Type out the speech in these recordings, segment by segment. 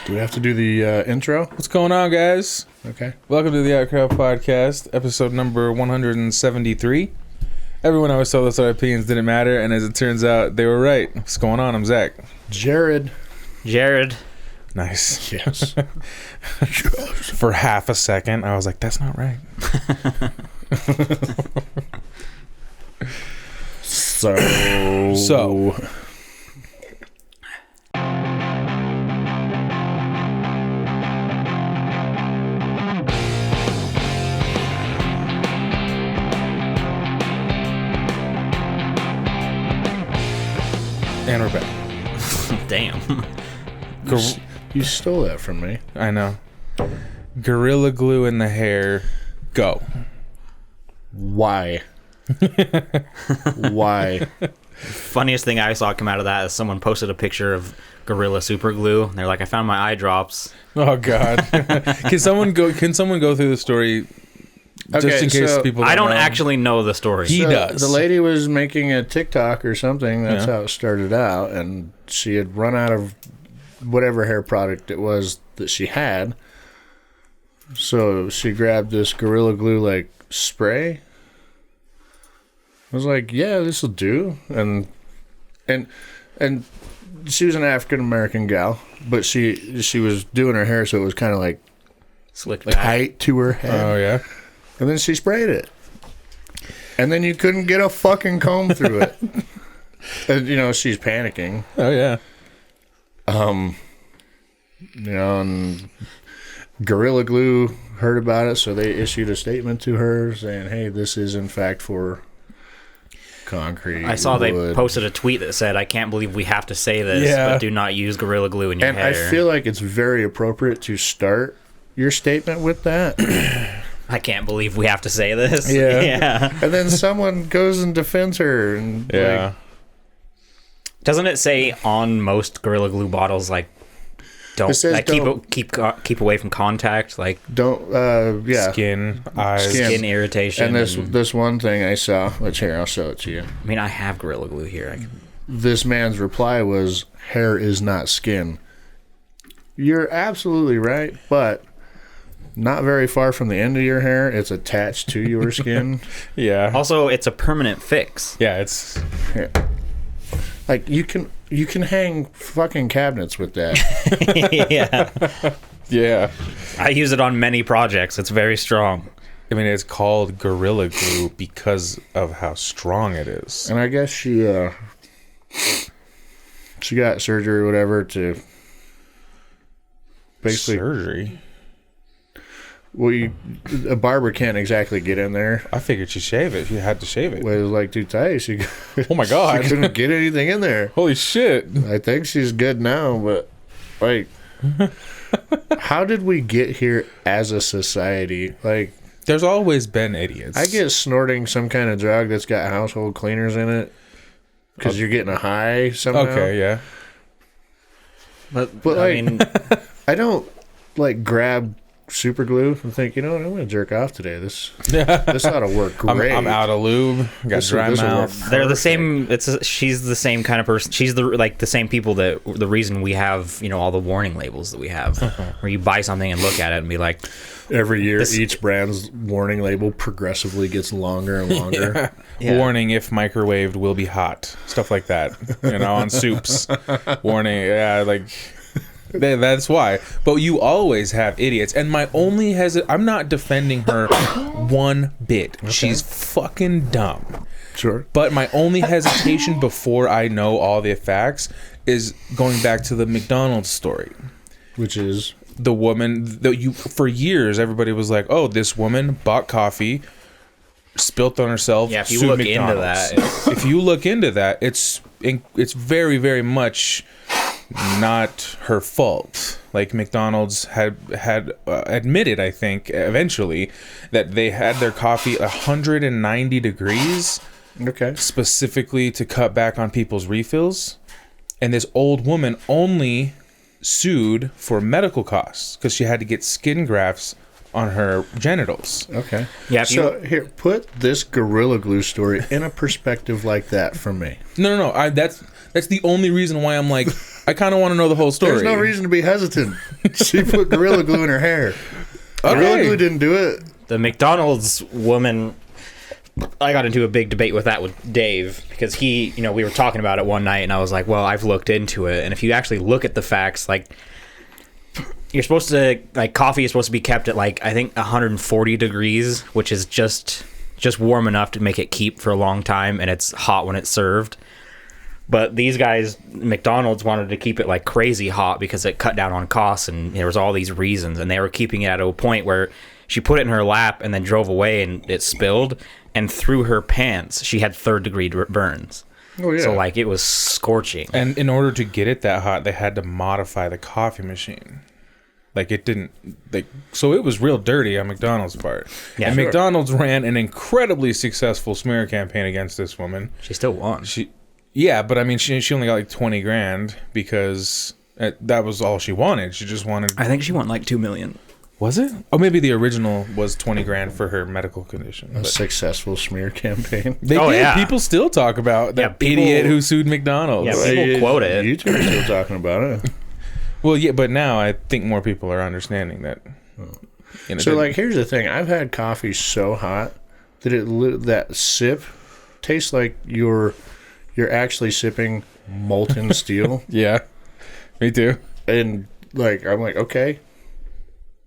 Do we have to do the intro? What's going on, guys? Okay. Welcome to the Outcrowd podcast, episode number 173. Everyone always told us our opinions didn't matter, and as it turns out, they were right. What's going on? I'm Zach. Jared. Nice. Yes. For half a second, I was like, that's not right. So. And we're back. Damn. You stole that from me. I know. Gorilla Glue in the hair. Go. Why? Why? Funniest thing I saw come out of that is someone posted a picture of Gorilla Super Glue. They're like, I found my eye drops. Oh God. Can someone go through the story? Just in case people I don't know. actually know the story. He does. The lady was making a TikTok or something. That's how it started out. And she had run out of whatever hair product it was that she had. So she grabbed this Gorilla Glue like spray. I was like, yeah, this will do. And she was an African American gal, but she was doing her hair so it was kind of like Slick back. tight to her head. Oh yeah. And then she sprayed it. And then you couldn't get a fucking comb through it. And, she's panicking. Oh yeah. And Gorilla Glue heard about it, so they issued a statement to her saying, hey, this is in fact for concrete. I saw wood. they posted a tweet that said, I can't believe we have to say this, but do not use Gorilla Glue in your hair. And I feel like it's very appropriate to start your statement with that. I can't believe we have to say this. Yeah. And then someone goes and defends her. And Doesn't it say on most Gorilla Glue bottles, like, don't, keep away from contact, like, don't, Skin, eyes, skin irritation. And this one thing I saw, which here, I'll show it to you. I mean, I have Gorilla Glue here. This man's reply was, hair is not skin. You're absolutely right, but not very far from the end of your hair, it's attached to your skin. Yeah. Also, it's a permanent fix. Yeah, it's like you can hang fucking cabinets with that. Yeah. yeah. I use it on many projects. It's very strong. I mean, it's called Gorilla Glue because of how strong it is. And I guess she got surgery or whatever to basically surgery. Well, a barber can't exactly get in there. I figured she'd shave it. She had to shave it. Well, it was like too tight. Oh my God. She couldn't get anything in there. Holy shit. I think she's good now, but like, how did we get here as a society? Like, there's always been idiots. I get snorting some kind of drug that's got household cleaners in it because you're getting a high somehow. Okay, yeah. But like, I mean, I don't like grab super glue and think, I'm going to jerk off today. This ought to work great. I'm out of lube. Got dry mouth. They're the same. She's the same kind of person. She's the same people that the reason we have all the warning labels that we have, where you buy something and look at it and be like, every year each brand's warning label progressively gets longer and longer. Yeah. Warning: if microwaved, will be hot. Stuff like that. On soups. Warning. Yeah, like. That's why. But you always have idiots. And my only I'm not defending her one bit. Okay. She's fucking dumb. Sure. But my only hesitation before I know all the facts is going back to the McDonald's story. Which is? The woman for years everybody was like, oh, this woman bought coffee, spilt on herself. Yeah, if you look into that. If you look into that, it's very, very much not her fault. Like McDonald's had admitted, I think, eventually, that they had their coffee 190 degrees, specifically to cut back on people's refills. And this old woman only sued for medical costs because she had to get skin grafts on her genitals. Okay. Yeah. So here, put this Gorilla Glue story in a perspective like that for me. No. That's the only reason why I'm like, I kind of want to know the whole story. There's no reason to be hesitant. She put Gorilla Glue in her hair. Gorilla Glue didn't do it. The McDonald's woman, I got into a big debate with that with Dave because we were talking about it one night and I was like, well, I've looked into it. And if you actually look at the facts, like, you're supposed to, like, coffee is supposed to be kept at, like, I think 140 degrees, which is just warm enough to make it keep for a long time, and it's hot when it's served. But these guys, McDonald's, wanted to keep it, like, crazy hot because it cut down on costs, and there was all these reasons, and they were keeping it at a point where she put it in her lap and then drove away and it spilled, and through her pants she had third-degree burns. Oh, yeah. So, like, it was scorching. And in order to get it that hot, they had to modify the coffee machine. Like, it didn't, like, so it was real dirty on McDonald's part. Yeah, and sure. McDonald's ran an incredibly successful smear campaign against this woman. She still won. Yeah, but I mean, she only got like 20 grand because that was all she wanted. She just wanted. I think she won like $2 million. Was it? Oh, maybe the original was 20 grand for her medical condition. A successful smear campaign. They Oh, did. yeah. People still talk about that people- idiot who sued McDonald's. Yeah, people quote it. YouTube are still talking about it. Well, yeah, but now I think more people are understanding that. So, like, here's the thing. I've had coffee so hot that that sip tastes like you're actually sipping molten steel. Yeah, me too. And, like, I'm like, okay,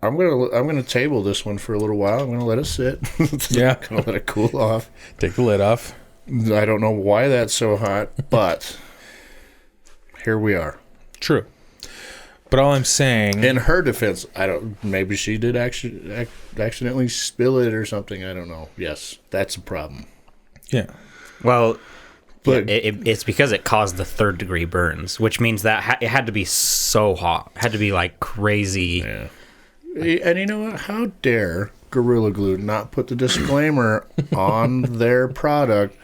I'm gonna table this one for a little while. I'm gonna let it sit. Yeah. Gonna let it cool off. Take the lid off. I don't know why that's so hot, but here we are. True. But all I'm saying, In her defense, maybe she did accidentally spill it or something. I don't know. Yes, that's a problem. yeah, Well, But it's because it caused the third-degree burns, which means that it had to be so hot. It had to be, like, crazy. yeah. And you know what? How dare Gorilla Glue not put the disclaimer on their product?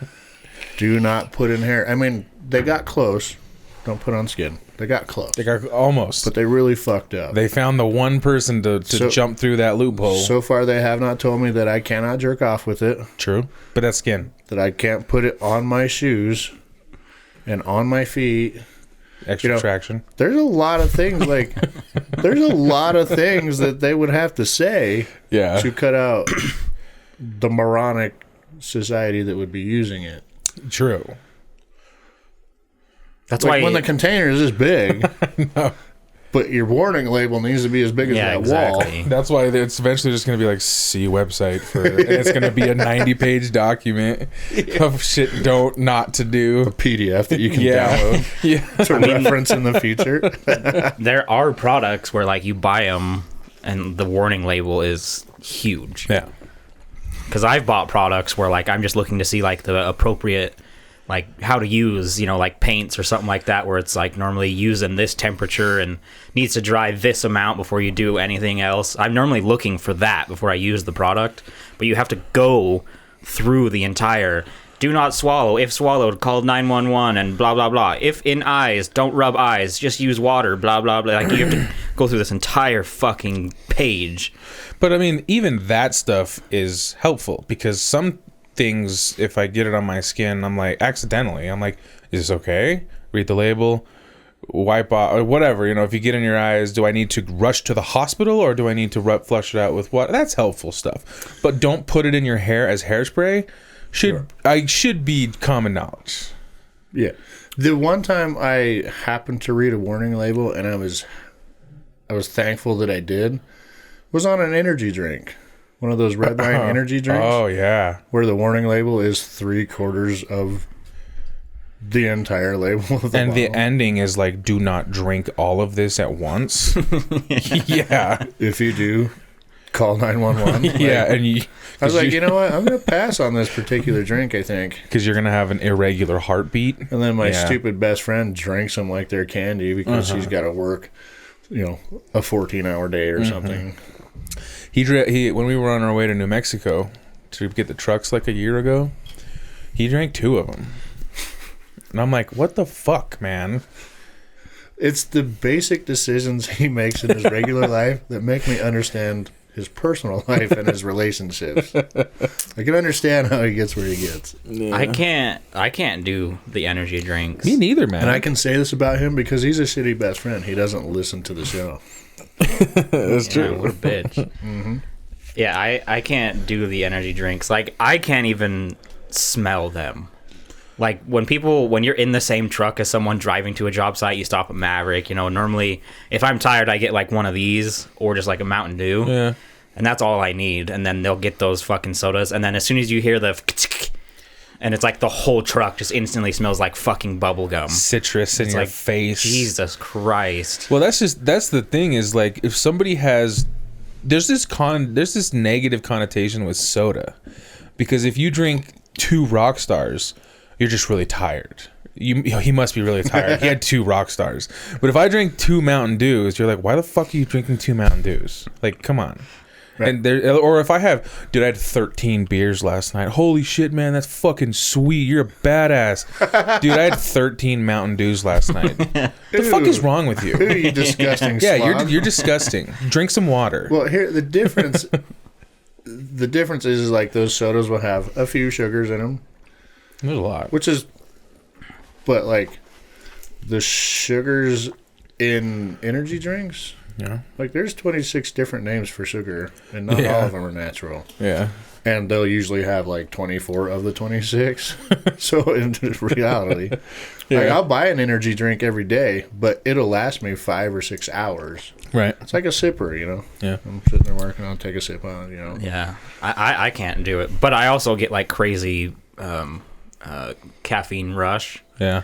Do not put in hair. I mean, they got close. Don't put on skin. They got close. they got almost. But they really fucked up. They found the one person to jump through that loophole. So far, they have not told me that I cannot jerk off with it, True, but that's skin. that I can't put it on my shoes and on my feet. Extra traction. There's a lot of things, like, there's a lot of things that they would have to say Yeah. to cut out the moronic society that would be using it. True. That's Like, why when the container is this big, but your warning label needs to be as big as that wall. That's why it's eventually just going to be like, see website for, and it's going to be a 90-page document of shit not to do. PDF that you can Yeah. download Yeah. to reference in the future. There are products where, like, you buy them and the warning label is huge. Yeah. Because I've bought products where, like, I'm just looking to see, like, the appropriate, like, how to use, like, paints or something like that, where it's, like, normally used in this temperature and needs to dry this amount before you do anything else. I'm normally looking for that before I use the product, but you have to go through the entire, do not swallow, if swallowed, call 911, and blah, blah, blah. If in eyes, don't rub eyes, just use water, blah, blah, blah. Like, you have to go through this entire fucking page. But I mean, even that stuff is helpful because some things, if I get it on my skin, I'm like, accidentally, I'm like, is this okay? Read the label, wipe off, or whatever. If you get in your eyes, do I need to rush to the hospital or do I need to flush it out with what? That's helpful stuff. But don't put it in your hair as hairspray. Should be common knowledge. Yeah. The one time I happened to read a warning label and I was thankful that I did was on an energy drink. One of those red line energy drinks. Oh, yeah. Where the warning label is 3/4 of the entire label of the And the bottle. ending is like, do not drink all of this at once. Yeah. If you do, call 911. Yeah. And I was like, you know what? I'm going to pass on this particular drink, I think. because you're going to have an irregular heartbeat. And then my Yeah. stupid best friend drinks them like they're candy because he's got to work, a 14-hour day or something. He when we were on our way to New Mexico to get the trucks like a year ago, he drank 2 of them. And I'm like, what the fuck, man? It's the basic decisions he makes in his regular life that make me understand his personal life and his relationships. I can understand how he gets where he gets. Yeah. I can't do the energy drinks. Me neither, man. And I can say this about him because he's a shitty best friend. He doesn't listen to the show. That's true. What a bitch. Mm-hmm. Yeah, I can't do the energy drinks. Like, I can't even smell them. Like, when you're in the same truck as someone driving to a job site, you stop at Maverick. Normally, if I'm tired, I get, like, one of these or just, like, a Mountain Dew. Yeah. And that's all I need. And then they'll get those fucking sodas. And then as soon as you hear the... And it's like the whole truck just instantly smells like fucking bubble gum. Citrus in your face. Jesus Christ. Well, that's the thing is, like, if somebody has... There's this negative connotation with soda. Because if you drink 2 Rockstars... You're just really tired. He must be really tired. He had 2 Rockstars. But if I drink 2 Mountain Dews, you're like, why the fuck are you drinking 2 Mountain Dews? Like, come on. Right. And or if I had 13 beers last night. Holy shit, man, that's fucking sweet. You're a badass. Dude, I had 13 Mountain Dews last night. The fuck is wrong with you? You disgusting yeah, slob. you're disgusting. Drink some water. Well, here the difference is like those sodas will have a few sugars in them. There's a lot. But like the sugars in energy drinks, yeah, like there's 26 different names for sugar, and not all of them are natural. Yeah, and they'll usually have like 24 of the 26. So in reality, like I'll buy an energy drink every day, but it'll last me 5 or 6 hours. Right. It's like a sipper, Yeah. I'm sitting there working, I'll take a sip on it, Yeah, I can't do it, but I also get like crazy. Caffeine rush. Yeah.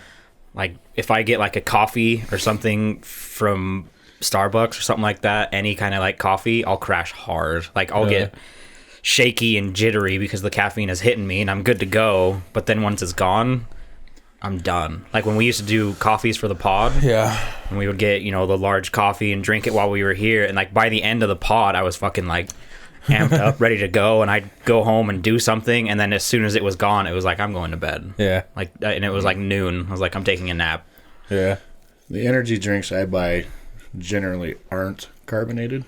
Like if I get like a coffee or something from Starbucks or something like that, any kind of like coffee, I'll crash hard. Like I'll get shaky and jittery because the caffeine is hitting me and I'm good to go. But then once it's gone, I'm done. Like when we used to do coffees for the pod. Yeah. And we would get, the large coffee and drink it while we were here. And like by the end of the pod, I was fucking like amped up, ready to go, and I'd go home and do something, and then as soon as it was gone, it was like, I'm going to bed. Yeah. Like, and it was like noon. I was like, I'm taking a nap. Yeah. The energy drinks I buy generally aren't carbonated.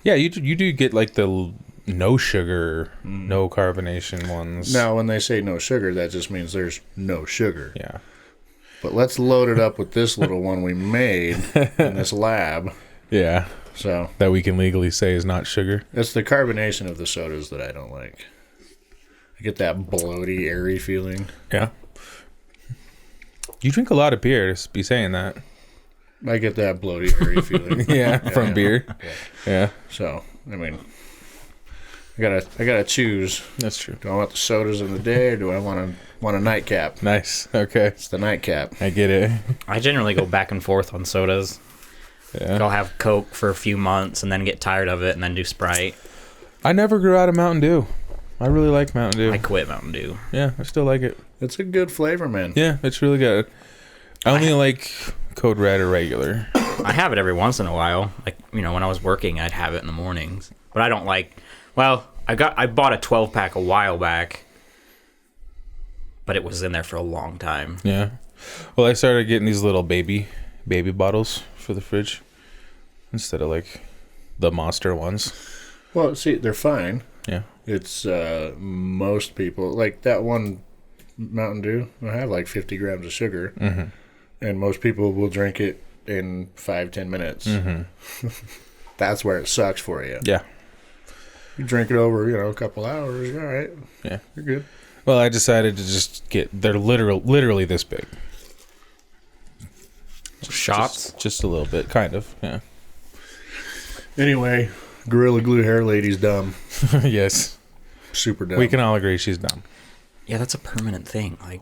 Yeah, you do get like the no sugar, no carbonation ones. Now, when they say no sugar, that just means there's no sugar. Yeah. But let's load it up with this little one we made in this lab. Yeah. So that we can legally say is not sugar. It's the carbonation of the sodas that I don't like. I get that bloaty, airy feeling. Yeah. You drink a lot of beer to be saying that. I get that bloaty, airy feeling. From beer. Yeah. So, I mean, I gotta choose. That's true. Do I want the sodas in the day, or do I want a nightcap? Nice. Okay. It's the nightcap. I get it. I generally go back and forth on sodas. Yeah. I'll have Coke for a few months and then get tired of it and then do Sprite. I never grew out of Mountain Dew. I really like Mountain Dew. I quit Mountain Dew. Yeah, I still like it. It's a good flavor, man. Yeah, it's really good. I only like Code Red or regular. I have it every once in a while. Like, when I was working, I'd have it in the mornings. But I don't like... Well, I bought a 12-pack a while back, but it was in there for a long time. Yeah. Well, I started getting these little baby bottles for the fridge instead of like the Monster ones. Well, see, they're fine. Yeah. It's most people like that one Mountain Dew. I have like 50 grams of sugar, and most people will drink it in 5-10 minutes. That's where it sucks for you. Yeah. You drink it over, a couple hours. All right. Yeah, you're good. Well, I decided to just get. They're literally this big. Shots? Just a little bit, kind of. Yeah. Anyway, Gorilla Glue hair lady's dumb. Yes. Super dumb. We can all agree she's dumb. Yeah, that's a permanent thing. Like,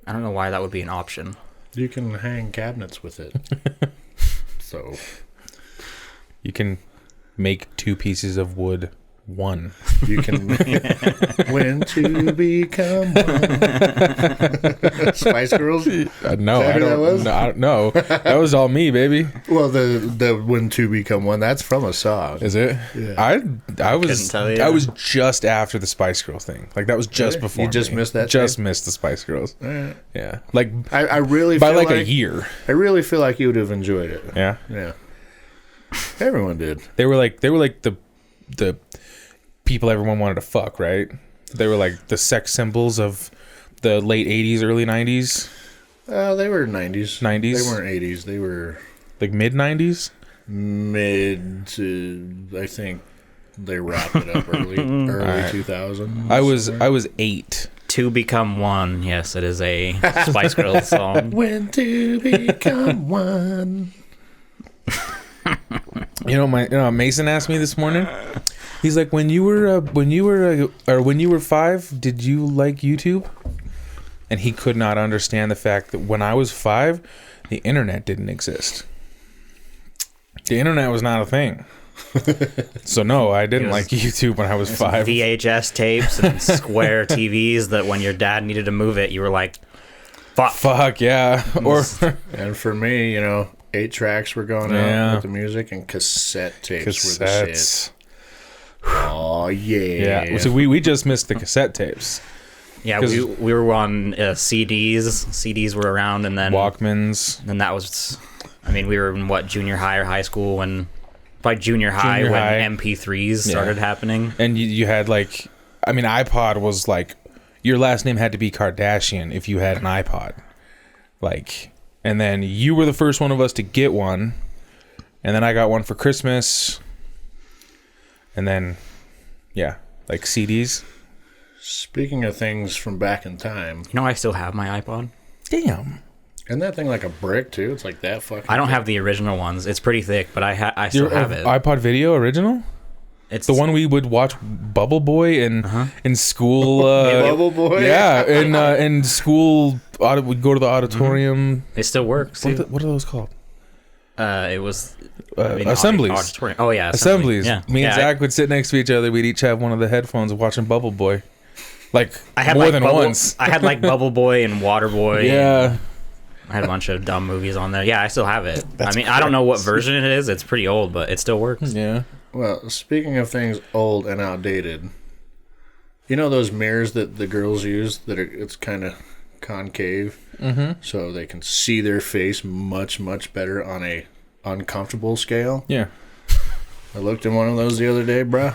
I don't know why that would be an option. You can hang cabinets with it. So. You can make 2 pieces of wood 1. You can when to become one. Spice Girls? No, I don't know. That was all me, baby. Well, the when to become one, that's from a song. Is it? Yeah. I was just after the Spice Girls thing. Like that was just before. You just missed that. Just missed the Spice Girls. Right. Yeah. Like I really by feel like a year. I really feel like you would have enjoyed it. Yeah. Yeah. Everyone did. They were like the the people everyone wanted to fuck, right? They were like the sex symbols of the late 80s, early 90s. They were 90s. 90s? They weren't 80s. They were... Like mid 90s? Mid to... I think they wrapped it up early right. 2000s. I was 8. To Become One. Yes, it is a Spice Girls song. When to become one. Mason asked me this morning. He's like, when you were 5, did you like YouTube? And he could not understand the fact that when I was 5, the internet didn't exist. The internet was not a thing. So no, I didn't like YouTube when I was 5. VHS tapes and square TVs that when your dad needed to move it, you were like, fuck yeah. And for me, 8 tracks were going out with the music, and cassette tapes were the shit. Oh yeah. Yeah. So we just missed the cassette tapes. Yeah, we were on CDs. CDs were around, and then Walkmans. And that was, we were in junior high or high school when MP3s started happening. And you had iPod was like, your last name had to be Kardashian if you had an iPod. And then you were the first one of us to get one. And then I got one for Christmas. And then, CDs. Speaking of things from back in time. I still have my iPod. Damn. Isn't that thing like a brick, too? It's like that fucking... I don't have the original ones. It's pretty thick, but I still have it. iPod Video original? It's the one we would watch Bubble Boy in school. Bubble Boy? Yeah, in school. We'd go to the auditorium. It still works, too. What are those called? It was... assemblies. Oh, yeah. Assemblies. Yeah. Me and Zach would sit next to each other. We'd each have one of the headphones watching Bubble Boy. I had more than once. I had Bubble Boy and Water Boy. Yeah. I had a bunch of dumb movies on there. Yeah, I still have it. I don't know what version it is. It's pretty old, but it still works. Yeah. Well, speaking of things old and outdated, those mirrors that the girls use it's kind of concave, so they can see their face much, much better on a uncomfortable scale. Yeah. I looked in one of those the other day, bruh.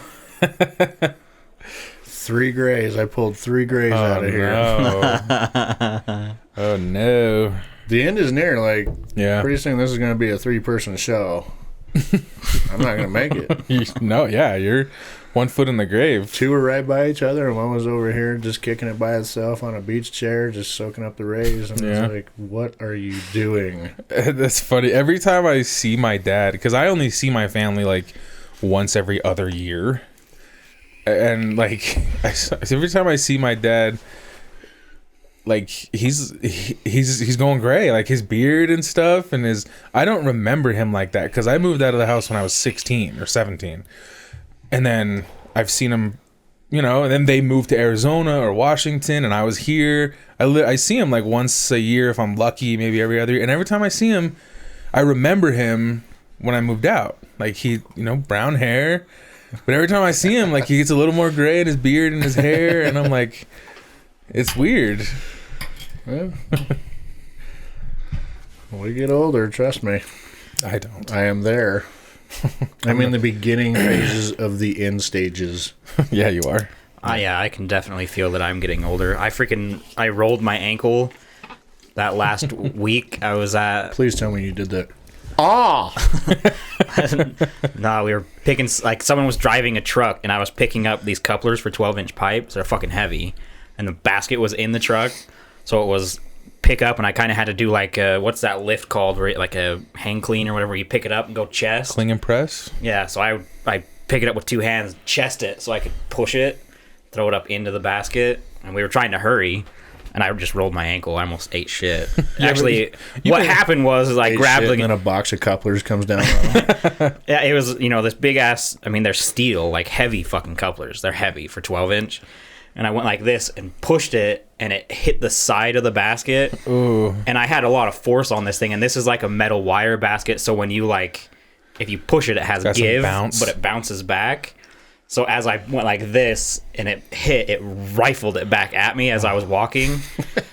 3 grays. I pulled 3 grays out of here. No. Oh no. The end is near. Pretty soon this is going to be a 3-person show. I'm not going to make it. No, yeah, you're 1 foot in the grave. 2 were right by each other, and one was over here just kicking it by itself on a beach chair, just soaking up the rays. And it's like, what are you doing? That's funny. Every time I see my dad, because I only see my family once every other year, and every time I see my dad, he's going gray, his beard and stuff, and I don't remember him like that because I moved out of the house when I was 16 or 17, and then I've seen him, and then they moved to Arizona or Washington, and I was here. I see him once a year if I'm lucky, maybe every other year, and every time I see him, I remember him when I moved out. He, brown hair, but every time I see him, he gets a little more gray in his beard and his hair, and I'm like, it's weird. Well, when we get older, trust me. I don't. I am there. I'm in the beginning phases of the end stages. Yeah, you are. Yeah, I can definitely feel that I'm getting older. I rolled my ankle that last week. I was at... Please tell me you did that. No, we were picking... someone was driving a truck, and I was picking up these couplers for 12-inch pipes. They're fucking heavy. And the basket was in the truck, so it was pick up, and I kind of had to do what's that lift called, where a hang clean or whatever, you pick it up and go chest. Cling and press? Yeah, so I pick it up with 2 hands, chest it, so I could push it, throw it up into the basket, and we were trying to hurry, and I just rolled my ankle. I almost ate shit. Actually, what happened was I grabbed and then a box of couplers comes down on them. Yeah, it was, this big ass, they're steel, heavy fucking couplers. They're heavy for 12-inch. And I went like this and pushed it, and it hit the side of the basket. Ooh. And I had a lot of force on this thing, and this is a metal wire basket, so when you if you push it, it has give, but it bounces back. So as I went like this, and it hit, it rifled it back at me as I was walking.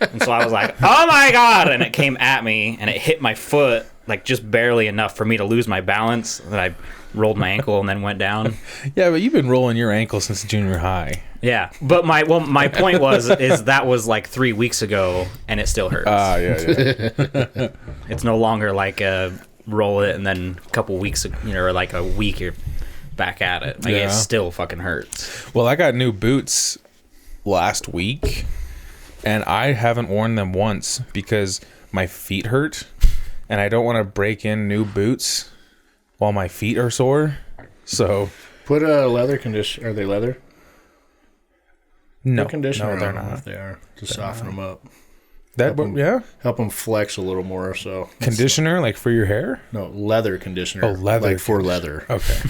And so I was like, oh my God! And it came at me, and it hit my foot. like just barely enough for me to lose my balance. That I rolled my ankle and then went down. Yeah, but you've been rolling your ankle since junior high. Yeah, but my point is that was like 3 weeks ago, and it still hurts. Yeah. It's no longer like roll it and then a couple weeks, or like a week you're back at it. Like it still fucking hurts. Well, I got new boots last week, and I haven't worn them once because my feet hurt, and I don't want to break in new boots while my feet are sore. So put a leather condition. Are they leather? No, put conditioner no, they're on them not. if they are to soften them up. Help them flex a little more. So conditioner, like for your hair? No, leather conditioner. Oh, leather, like for leather. Okay.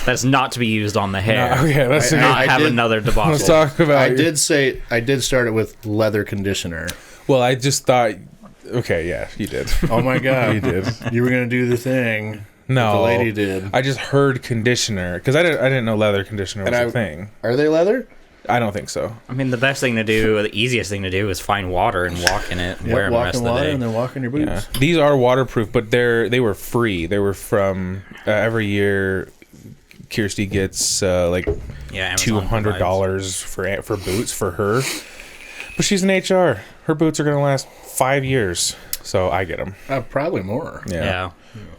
That's not to be used on the hair. No, okay, let's another debacle. Let's talk about. I did start it with leather conditioner. Well, I just thought. Okay, yeah, you did. Oh my god, you did. You were gonna do the thing. No, the lady did. I just heard conditioner because I didn't know leather conditioner was a thing. Are they leather? I don't think so. I mean, the best thing to do, the easiest thing to do, is find water and walk in it and wear them the rest of the day. And then walk in your boots. Yeah. These are waterproof, but they were free. They were from every year. Kirsty gets like $200 for boots for her, but she's an HR. Her boots are gonna last 5 years, so I get them. Probably more. Yeah.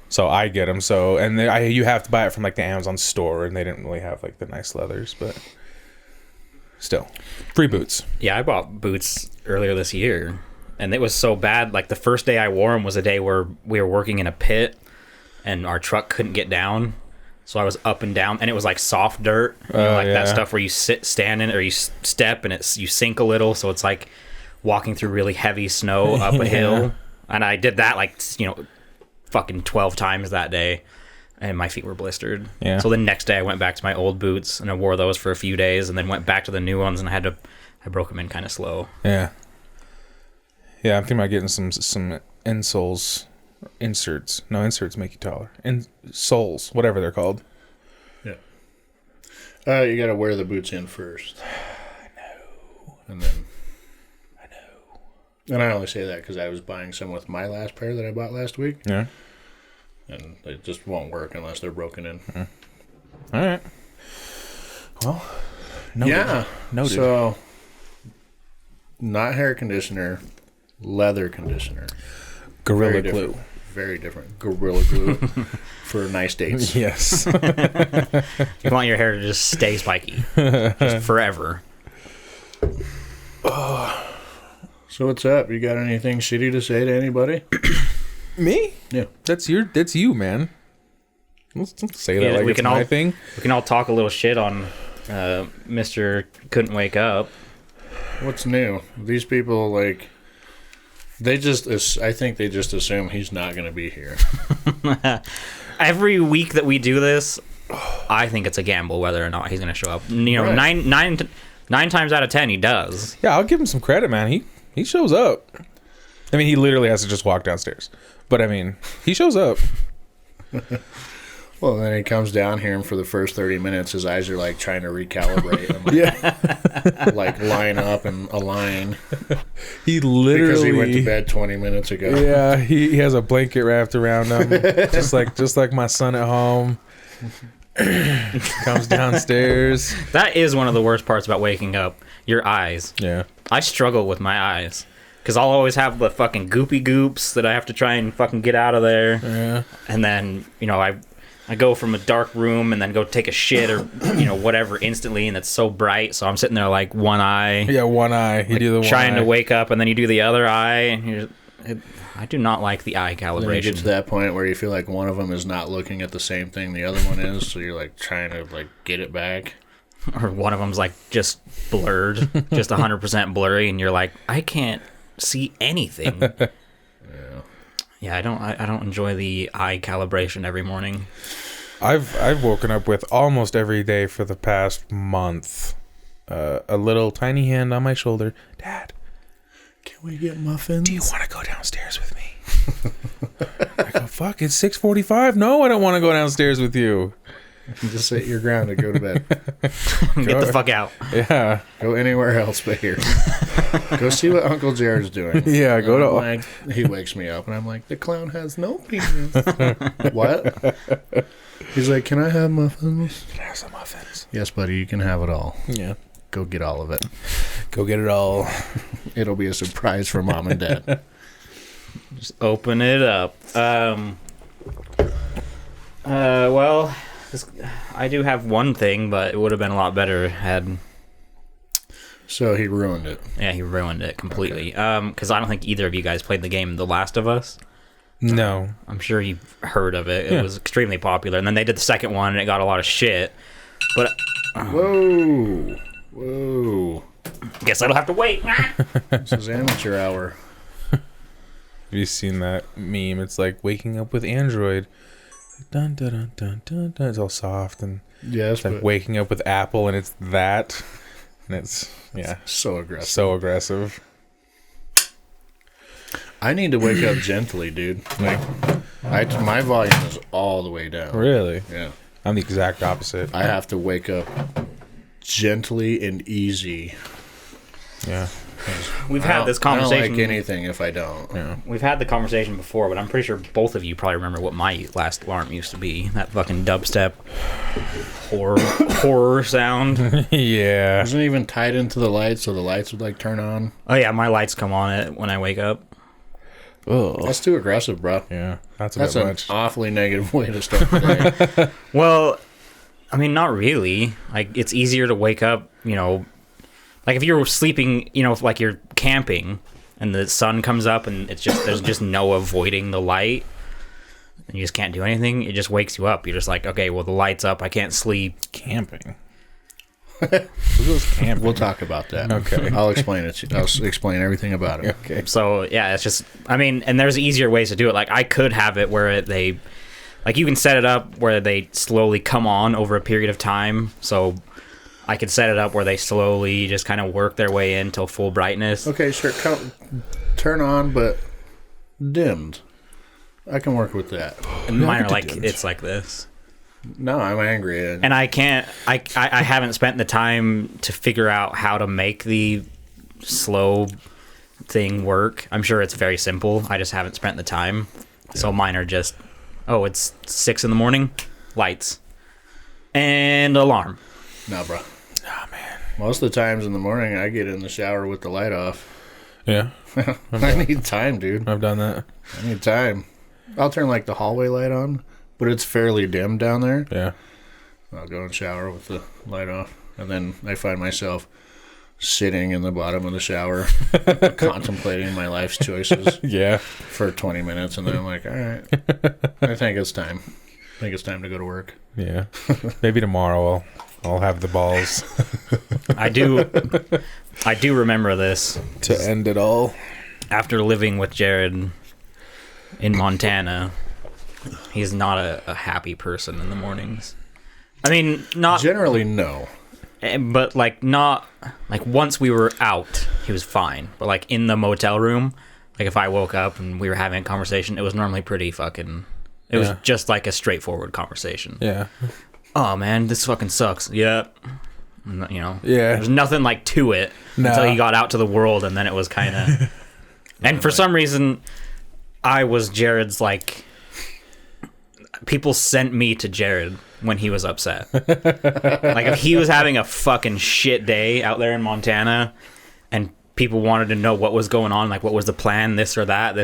So I get them. So you have to buy it from like the Amazon store, and they didn't really have like the nice leathers, but still, free boots. Yeah, I bought boots earlier this year, and it was so bad. Like the first day I wore them was a day where we were working in a pit, and our truck couldn't get down. So I was up and down, and it was like soft dirt, that stuff where you stand in it or you step and you sink a little. So it's like walking through really heavy snow up a hill. And I did that fucking 12 times that day, and my feet were blistered. Yeah. So the next day I went back to my old boots and I wore those for a few days, and then went back to the new ones, and I broke them in kind of slow. Yeah. Yeah, I'm thinking about getting some insoles. Inserts. No, inserts make you taller. Soles, whatever they're called. Yeah. You got to wear the boots in first. I know. And then. I know. And I only say that because I was buying some with my last pair that I bought last week. Yeah. And they just won't work unless they're broken in. Mm. All right. Well, noted. Yeah. Noted. So, not hair conditioner, leather conditioner. Gorilla Glue. Very different. Gorilla Glue for nice dates. Yes. You want your hair to just stay spiky. Just forever. So what's up? You got anything shitty to say to anybody? Me? Yeah. That's you, man. Let's say that like it's my thing. We can all talk a little shit on Mr. Couldn't Wake Up. What's new? These people, I think they just assume he's not going to be here. Every week that we do this, I think it's a gamble whether or not he's going to show up. Right. Nine times out of 10 he does. Yeah, I'll give him some credit, man. He shows up. I mean, he literally has to just walk downstairs. But I mean, he shows up. Well, then he comes down here, and for the first 30 minutes, his eyes are trying to recalibrate. And, line up and align. He literally because he went to bed 20 minutes ago. Yeah, he has a blanket wrapped around him, just like my son at home. Comes downstairs. That is one of the worst parts about waking up. Your eyes. Yeah. I struggle with my eyes. Because I'll always have the fucking goopy goops that I have to try and fucking get out of there. Yeah. And then, I go from a dark room and then go take a shit or, whatever instantly, and it's so bright. So I'm sitting there one eye. Yeah, one eye. You do the one trying eye. to wake up, and then you do the other eye. And I do not like the eye calibration. Then you get to that point where you feel like one of them is not looking at the same thing the other one is. So you're trying to get it back. Or one of them's just blurred, just 100% blurry. And you're like, I can't see anything. Yeah, I don't enjoy the eye calibration every morning. I've woken up with almost every day for the past month a little tiny hand on my shoulder. Dad, can we get muffins? Do you want to go downstairs with me? I go, fuck, it's 6:45. No, I don't want to go downstairs with you. Just sit your ground and go to bed. Get the fuck out. Yeah. Go anywhere else but here. Go see what Uncle Jared's doing. Yeah, go to... Like, he wakes me up, and I'm like, the clown has no penis. What? He's like, can I have muffins? Can I have some muffins? Yes, buddy, you can have it all. Yeah. Go get all of it. Go get it all. It'll be a surprise for Mom and Dad. Just open it up. Well, I do have one thing, but it would have been a lot better had... So he ruined it. Yeah, he ruined it completely. Because I don't think either of you guys played the game The Last of Us. No. I'm sure you've heard of it. It Yeah. was extremely popular. And then they did the second one, and it got a lot of shit. But... Whoa. Whoa. Guess I don't have to wait. This is amateur hour. Have you seen that meme? It's like waking up with Android. Dun, dun, dun, dun, dun, dun. It's all soft. And Yes, it's like but waking up with Apple, and it's that. And it's, yeah, so aggressive. so aggressive. I need to wake up gently, dude. Like, my volume is all the way down. Really? Yeah. I'm the exact opposite. I have to wake up gently and easy. Yeah. We've had this I conversation. don't like anything if I don't. Yeah. We've had the conversation before, but I'm pretty sure both of you probably remember what my last alarm used to be. That fucking dubstep horror sound. Yeah. Wasn't it even tied into the lights, so the lights would like turn on. Oh yeah, my lights come on it when I wake up. Oh. That's too aggressive, bro. Yeah. That's a That's bit an much. awfully negative way to start the day. Well, I mean, not really. Like, it's easier to wake up, you know, like if you're sleeping, you know, if, like you're camping and the sun comes up and it's just, there's just no avoiding the light and you just can't do anything. It just wakes you up. You're just like, okay, well, the light's up. I can't sleep. Camping. Who goes camping? We'll talk about that. Okay. I'll explain it. I'll explain everything about it. Okay. So, yeah, it's just, I mean, and there's easier ways to do it. Like, I could have it where they, like, you can set it up where they slowly come on over a period of time. So I could set it up where they slowly just kind of work their way in till full brightness. Okay, sure. Turn on, but dimmed. I can work with that. And mine are could like, do it. it's like this. No, I'm angry. And I can't, I haven't spent the time to figure out how to make the slow thing work. I'm sure it's very simple. I just haven't spent the time. So mine are just, oh, it's 6 a.m, lights, and alarm. No, bro. Oh, man. Most of the times in the morning, I get in the shower with the light off. Yeah. I need time, dude. I've done that. I need time. I'll turn like the hallway light on, but it's fairly dim down there. Yeah. I'll go and shower with the light off, and then I find myself sitting in the bottom of the shower, contemplating my life's choices Yeah. for 20 minutes, and then I'm like, all right, I think it's time. I think it's time to go to work. Yeah. Maybe tomorrow I'll have the balls I do remember this. to end it all. After living with Jared in Montana, he's not a happy person in the mornings. I mean, not, Generally, no. but like not, like once we were out, he was fine. But like in the motel room, like if I woke up and we were having a conversation, it was normally pretty fucking, it was Yeah. just like a straightforward conversation. Yeah. Oh man, this fucking sucks. Yep. And, you know, Yeah. there's nothing like to it until he got out to the world, and then it was kind of. And for some reason, I was Jared's like. People sent me to Jared when he was upset. Like if he was having a fucking shit day out there in Montana, and people wanted to know what was going on, like what was the plan, this or that,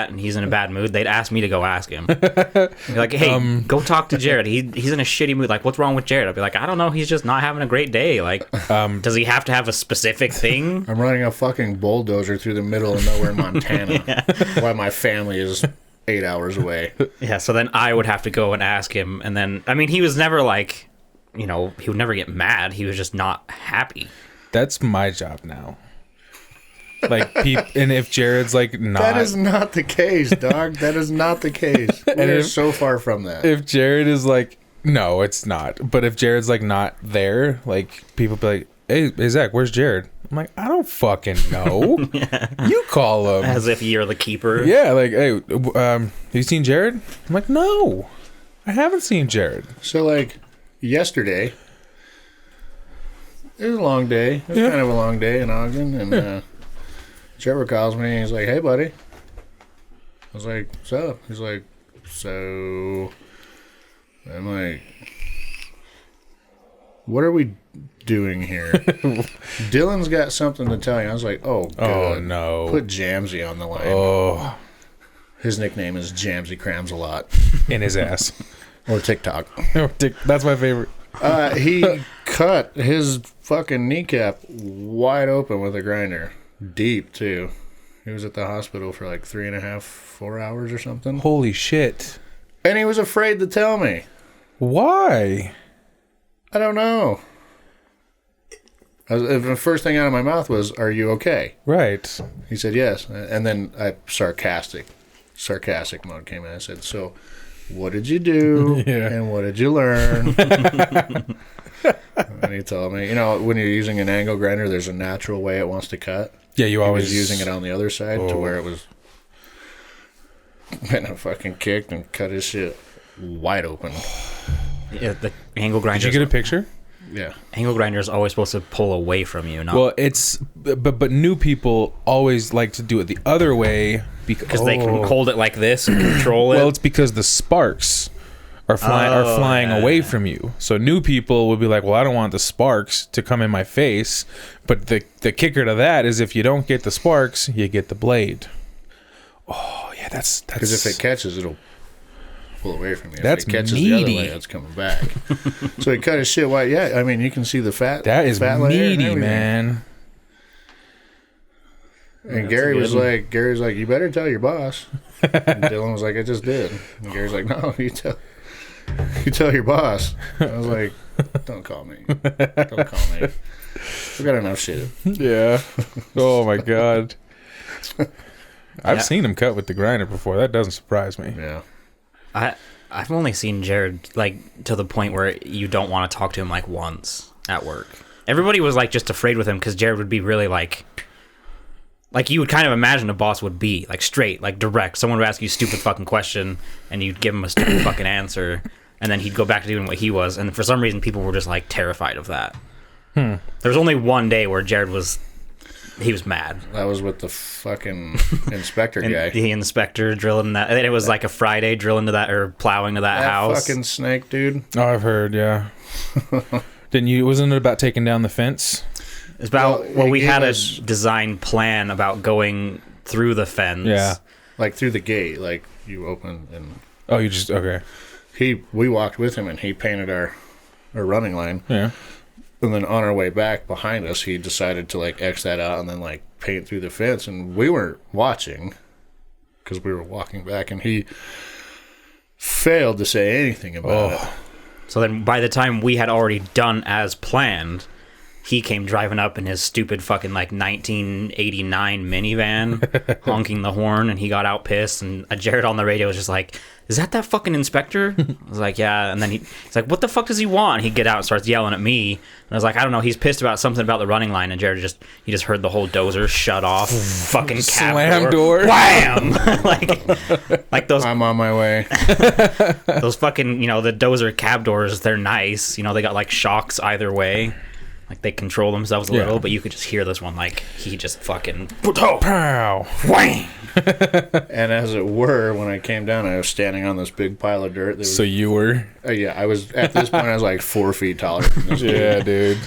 and he's in a bad mood, they'd ask me to go ask him. Be like, hey, go talk to Jared. He's in a shitty mood. Like, what's wrong with Jared? I'd be like, I don't know. He's just not having a great day. Like, does he have to have a specific thing? I'm running a fucking bulldozer through the middle of nowhere in Montana while my family is 8 hours away. Yeah, so then I would have to go and ask him. And then, I mean, he was never like, you know, he would never get mad. He was just not happy. That's my job now. Like, and if Jared's like not, That is not the case, dog. That is not the case. We're so far from that. if Jared is like, no, it's not. But if Jared's like not there, like people be like, hey Zach, where's Jared? I'm like, I don't fucking know. You call him. As if you're the keeper. Yeah, like, hey, you seen Jared? I'm like, no, I haven't seen Jared. So, like, yesterday, it was a long day. It was kind of a long day in Ogden, and Trevor calls me, and he's like, "Hey, buddy." I was like, "What's up?" He's like, "So," I'm like, "What are we doing here?" Dylan's got something to tell you. I was like, "Oh, good. Oh, no. Put Jamsy on the line." Oh. His nickname is Jamsy Crams a lot. In his ass. Or TikTok. That's my favorite. He cut his fucking kneecap wide open with a grinder. Deep, too. He was at the hospital for like 3.5, 4 hours or something. Holy shit. And he was afraid to tell me. Why? I don't know. The first thing out of my mouth was, "Are you okay?" Right. He said, "Yes." And then sarcastic mode came in. I said, "So, what did you do? And what did you learn?" And he told me, when you're using an angle grinder, there's a natural way it wants to cut. Yeah, you always... He was using it on the other side to where it was... And I fucking kicked and cut his shit wide open. Yeah, the angle grinder. Did you get a picture? Yeah. Angle grinder is always supposed to pull away from you. Not... Well, it's... But new people always like to do it the other way because they can hold it like this and control it. Well, it's because the sparks are flying away from you. So new people would be like, "Well, I don't want the sparks to come in my face." But the kicker to that is if you don't get the sparks, you get the blade. Oh, yeah, that's... Because if it catches, it'll pull away from you. That's if it catches meaty. the other way, it's coming back. So he cut his shit white. Yeah, I mean, you can see the fat. That is fat layer meaty, man. And Gary was like, "You better tell your boss." And Dylan was like, "I just did." And Gary's like, "No, you tell your boss." I was like, "Don't call me. Don't call me. We got enough shit." Yeah. Oh my god. I've seen him cut with the grinder before. That doesn't surprise me. Yeah. I've only seen Jared like to the point where you don't want to talk to him like once at work. Everybody was like just afraid with him because Jared would be really like you would kind of imagine a boss would be like straight, like direct. Someone would ask you a stupid fucking question and you'd give him a stupid fucking answer, and then he'd go back to doing what he was. And for some reason, people were just like terrified of that. There was only one day where Jared was mad. That was with the fucking inspector guy. The inspector drilling that. And it was like a Friday drilling to that or plowing to that house. Fucking snake, dude. Oh, I've heard, yeah. Wasn't it about taking down the fence? It's about, we had a design plan about going through the fence. Yeah. Like through the gate, like you open and... Oh, you just... Okay. We walked with him and he painted our running line. Yeah. And then on our way back behind us, he decided to like X that out and then like paint through the fence. And we weren't watching because we were walking back, and he failed to say anything about it. So then by the time we had already done as planned, he came driving up in his stupid fucking like 1989 minivan, honking the horn, and he got out pissed. And Jared on the radio was just like, "Is that fucking inspector?" I was like, "Yeah." And then he's like, "What the fuck does he want?" He'd get out and starts yelling at me. And I was like, "I don't know. He's pissed about something about the running line." And Jared just heard the whole dozer shut off. Fucking cab slam door. Wham! like those. I'm on my way. Those fucking, the dozer cab doors, they're nice. They got like shocks either way. Like they control themselves a little, but you could just hear this one. Like he just fucking Pow! whang. And as it were, when I came down, I was standing on this big pile of dirt. So you were? Yeah, I was. At this point, I was like 4 feet taller than this Yeah, dude.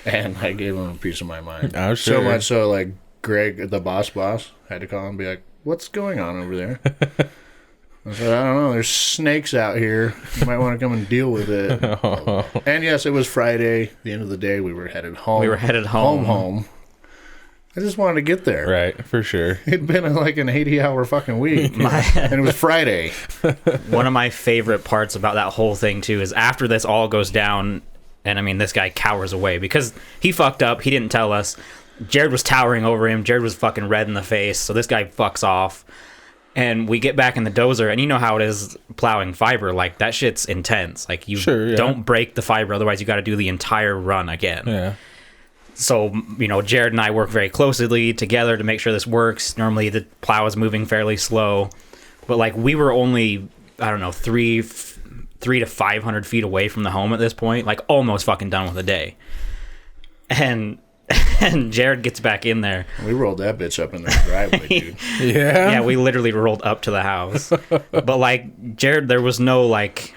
And I gave him a piece of my mind. Oh, sure. So much so, like Greg, the boss, had to call him and be like, "What's going on over there?" I said, "I don't know. There's snakes out here. You might want to come and deal with it." And yes, it was Friday. At the end of the day, we were headed home. Home. I just wanted to get there. Right, for sure. It'd been like an 80-hour fucking week. And it was Friday. One of my favorite parts about that whole thing, too, is after this all goes down, and I mean, this guy cowers away because he fucked up. He didn't tell us. Jared was towering over him. Jared was fucking red in the face. So this guy fucks off. And we get back in the dozer, and you know how it is plowing fiber. Like, that shit's intense. Like, you don't break the fiber, otherwise you got to do the entire run again. Yeah. So, Jared and I work very closely together to make sure this works. Normally, the plow is moving fairly slow. But, like, we were only, I don't know, three 300 to 500 feet away from the home at this point, like almost fucking done with the day. And Jared gets back in there. We rolled that bitch up in the driveway, dude. Yeah, we literally rolled up to the house. But like Jared, there was no like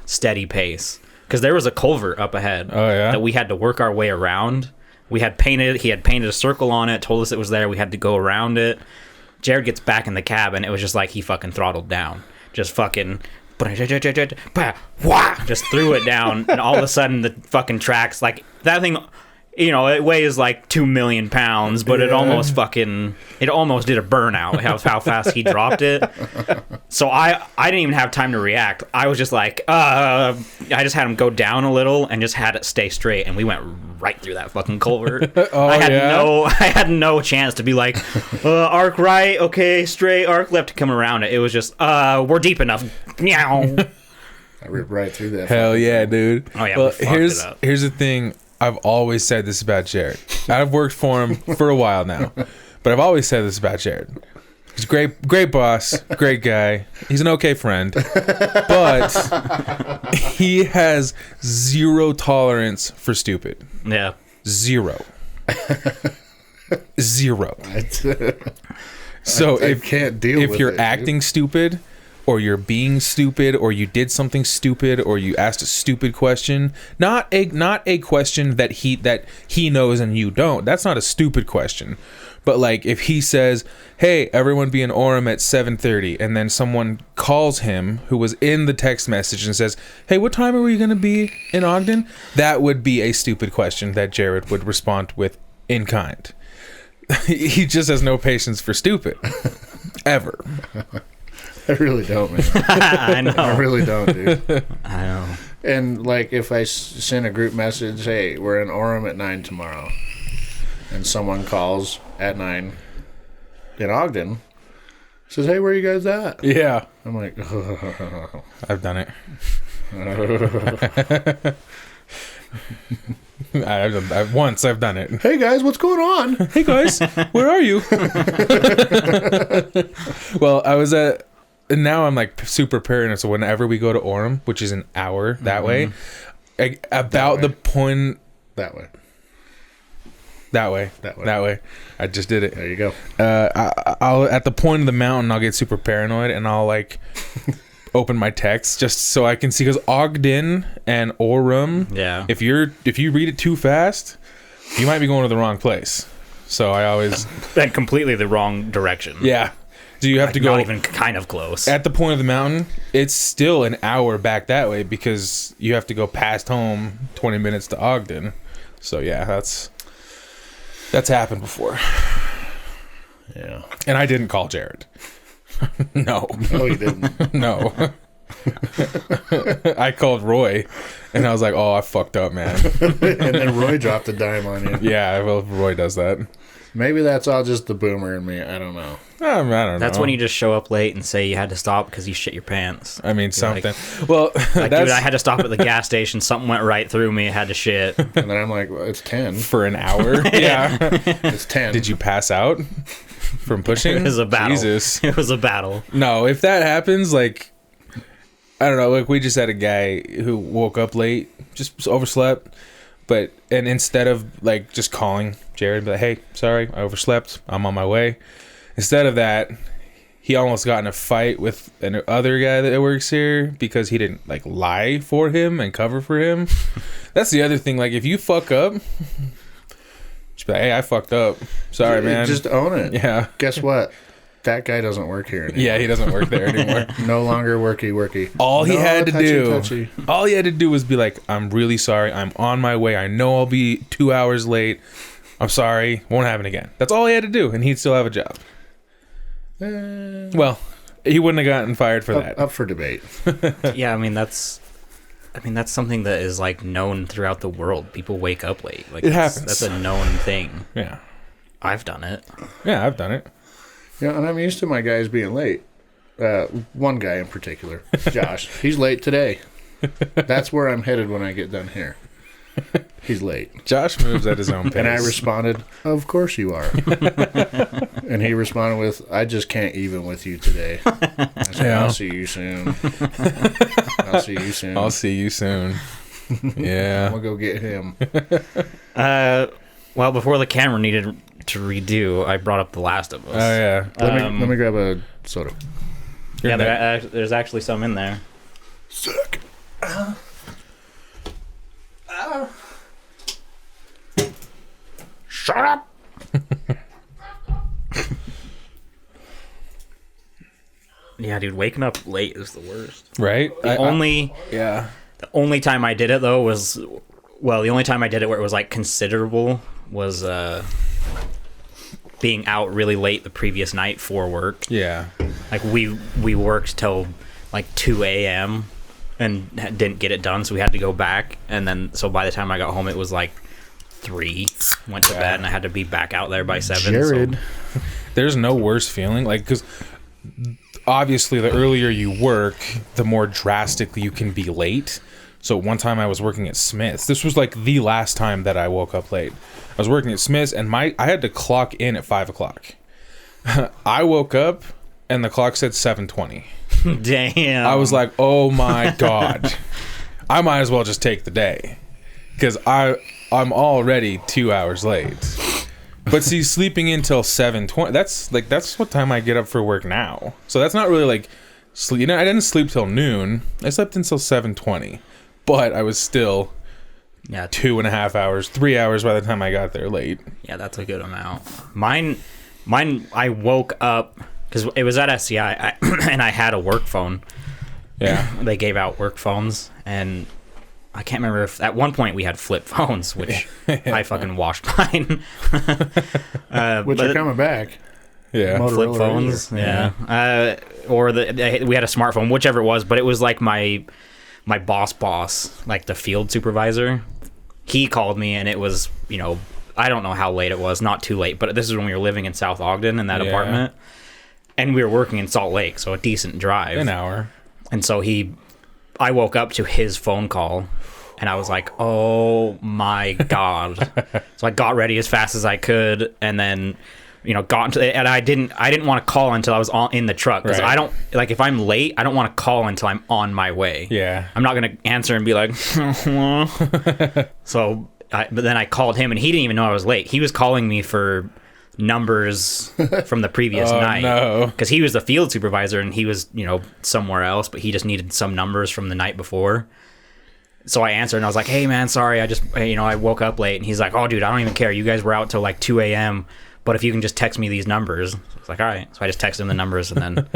steady pace because there was a culvert up ahead. Oh yeah, that we had to work our way around. He had painted a circle on it, told us it was there. We had to go around it. Jared gets back in the cab, and it was just like he fucking throttled down, just fucking. Just threw it down, and all of a sudden the fucking tracks, like that thing, you know, it weighs like 2 million pounds, but it almost did a burnout. How fast he dropped it. So I didn't even have time to react. I was just like, I just had him go down a little and just had it stay straight, and we went right through that fucking culvert. I had no chance to be like, arc right, okay, straight, arc left, come around it. It was just, we're deep enough. Meow. I ripped right through that. Hell yeah, dude. Oh yeah. Well, here's the thing. I've always said this about Jared. I've worked for him for a while now, but I've always said this about Jared. He's a great boss, great guy. He's an okay friend, but he has zero tolerance for stupid. Yeah. Zero. So I can't deal with if you're it, acting stupid, or you're being stupid, or you did something stupid, or you asked a stupid question, not a question that he knows and you don't. That's not a stupid question. But like if he says, "Hey, everyone be in Orem at 7:30," and then someone calls him who was in the text message and says, "Hey, what time are we going to be in Ogden?" That would be a stupid question that Jared would respond with in kind. He just has no patience for stupid. Ever. I really don't, man. I know. I really don't, dude. I know. And like if I send a group message, "Hey, we're in Orem at 9 tomorrow," and someone calls at 9 in Ogden, says, "Hey, where are you guys at?" Yeah. I'm like, I've done it. I've done it. "Hey guys, what's going on?" Hey guys, where are you? Well, I was at. And now I'm like super paranoid. So whenever we go to Orem, which is an hour that way, the point That way. That way. I just did it. There you go. I'll at the point of the mountain, I'll get super paranoid and I'll like open my text just so I can see, because Ogden and Orem. Yeah. If you read it too fast, you might be going to the wrong place. So I always Then completely the wrong direction. yeah. So you have to go not even kind of close. at the point of the mountain. It's still an hour back that way because you have to go past home 20 minutes to Ogden. So yeah, that's happened before. Yeah. And I didn't call Jared. No. No, you didn't. No. I called Roy and I was like, "Oh, I fucked up, man." And then Roy dropped a dime on you. Yeah, well, Roy does that. Maybe that's all just the boomer in me. I don't know. I don't know. That's when you just show up late and say you had to stop because you shit your pants. I mean, something. Like, well, dude, I had to stop at the gas station. Something went right through me. I had to shit. And then I'm like, well, it's 10. for an hour. Yeah. It's 10. Did you pass out from pushing? It was a battle. Jesus. It was a battle. No, if that happens, like, I don't know, like we just had a guy who woke up late, just overslept, and instead of like just calling Jared, be like, "Hey, sorry, I overslept, I'm on my way," instead of that, he almost got in a fight with another guy that works here because he didn't like lie for him and cover for him. That's the other thing. Like if you fuck up, just be like, "Hey, I fucked up. Sorry, man." Just own it. Yeah. Guess what? That guy doesn't work here anymore. Yeah, he doesn't work there anymore. No longer worky. All he had to touchy. All he had to do was be like, "I'm really sorry. I'm on my way. I know I'll be 2 hours late. I'm sorry. Won't happen again." That's all he had to do, and he'd still have a job. Well, he wouldn't have gotten fired for that. Up for debate. Yeah, I mean that's something that is like known throughout the world. People wake up late. Like It happens. That's a known thing. Yeah. I've done it. Yeah, I've done it. Yeah, and I'm used to my guys being late. One guy in particular, Josh. He's late today. That's where I'm headed when I get done here. He's late. Josh moves at his own pace. And I responded, of course you are. And he responded with, I just can't even with you today. I said, I'll see you soon. I'll see you soon. I'll see you soon. Yeah. I'm going to go get him. Well, before the camera needed to redo, I brought up The Last of Us. Oh, yeah. Let me grab a soda. Yeah, there's actually some in there. Sick. Shut up! Yeah, dude, waking up late is the worst. Right? The only time I did it though was, well, the only time I did it where it was like considerable was being out really late the previous night for work. Yeah. Like we worked till like 2 a.m. and didn't get it done, so we had to go back. And then so by the time I got home, it was like 3. Went to bed, and I had to be back out there by 7. Jared. So. There's no worse feeling, like, because obviously the earlier you work, the more drastically you can be late. So one time I was working at Smith's. This was like the last time that I woke up late. I was working at Smith's, and I had to clock in at 5 o'clock. I woke up and the clock said 7:20. Damn. I was like, oh my God. I might as well just take the day, because I'm already 2 hours late. But see, sleeping until 7:20, that's what time I get up for work now. So that's not really like sleep. You know, I didn't sleep till noon. I slept until 7:20, but I was still 2.5 hours, 3 hours by the time I got there late. Yeah, that's a good amount. Mine. I woke up because it was at SCI, and I had a work phone. Yeah, they gave out work phones, and I can't remember if at one point we had flip phones, which I fucking washed mine. Which are coming back. Yeah, Motorola flip phones. Yeah, or we had a smartphone, whichever it was. But it was like my boss, like the field supervisor. He called me, and it was, you know, I don't know how late it was, not too late, but this is when we were living in South Ogden in that apartment, and we were working in Salt Lake, so a decent drive, an hour. And so I woke up to his phone call, and I was like, oh my God. So I got ready as fast as I could, and then, you know, got into it, and I didn't want to call until I was in the truck, because I don't, like, if I'm late, I don't want to call until I'm on my way. Yeah. I'm not going to answer and be like, so, but then I called him, and he didn't even know I was late. He was calling me for numbers from the previous night. No. Because he was the field supervisor, and he was, you know, somewhere else, but he just needed some numbers from the night before. So I answered, and I was like, hey, man, sorry, I woke up late. And he's like, oh, dude, I don't even care. You guys were out till like 2 a.m., but if you can just text me these numbers. I was like, all right. So I just texted him the numbers, and then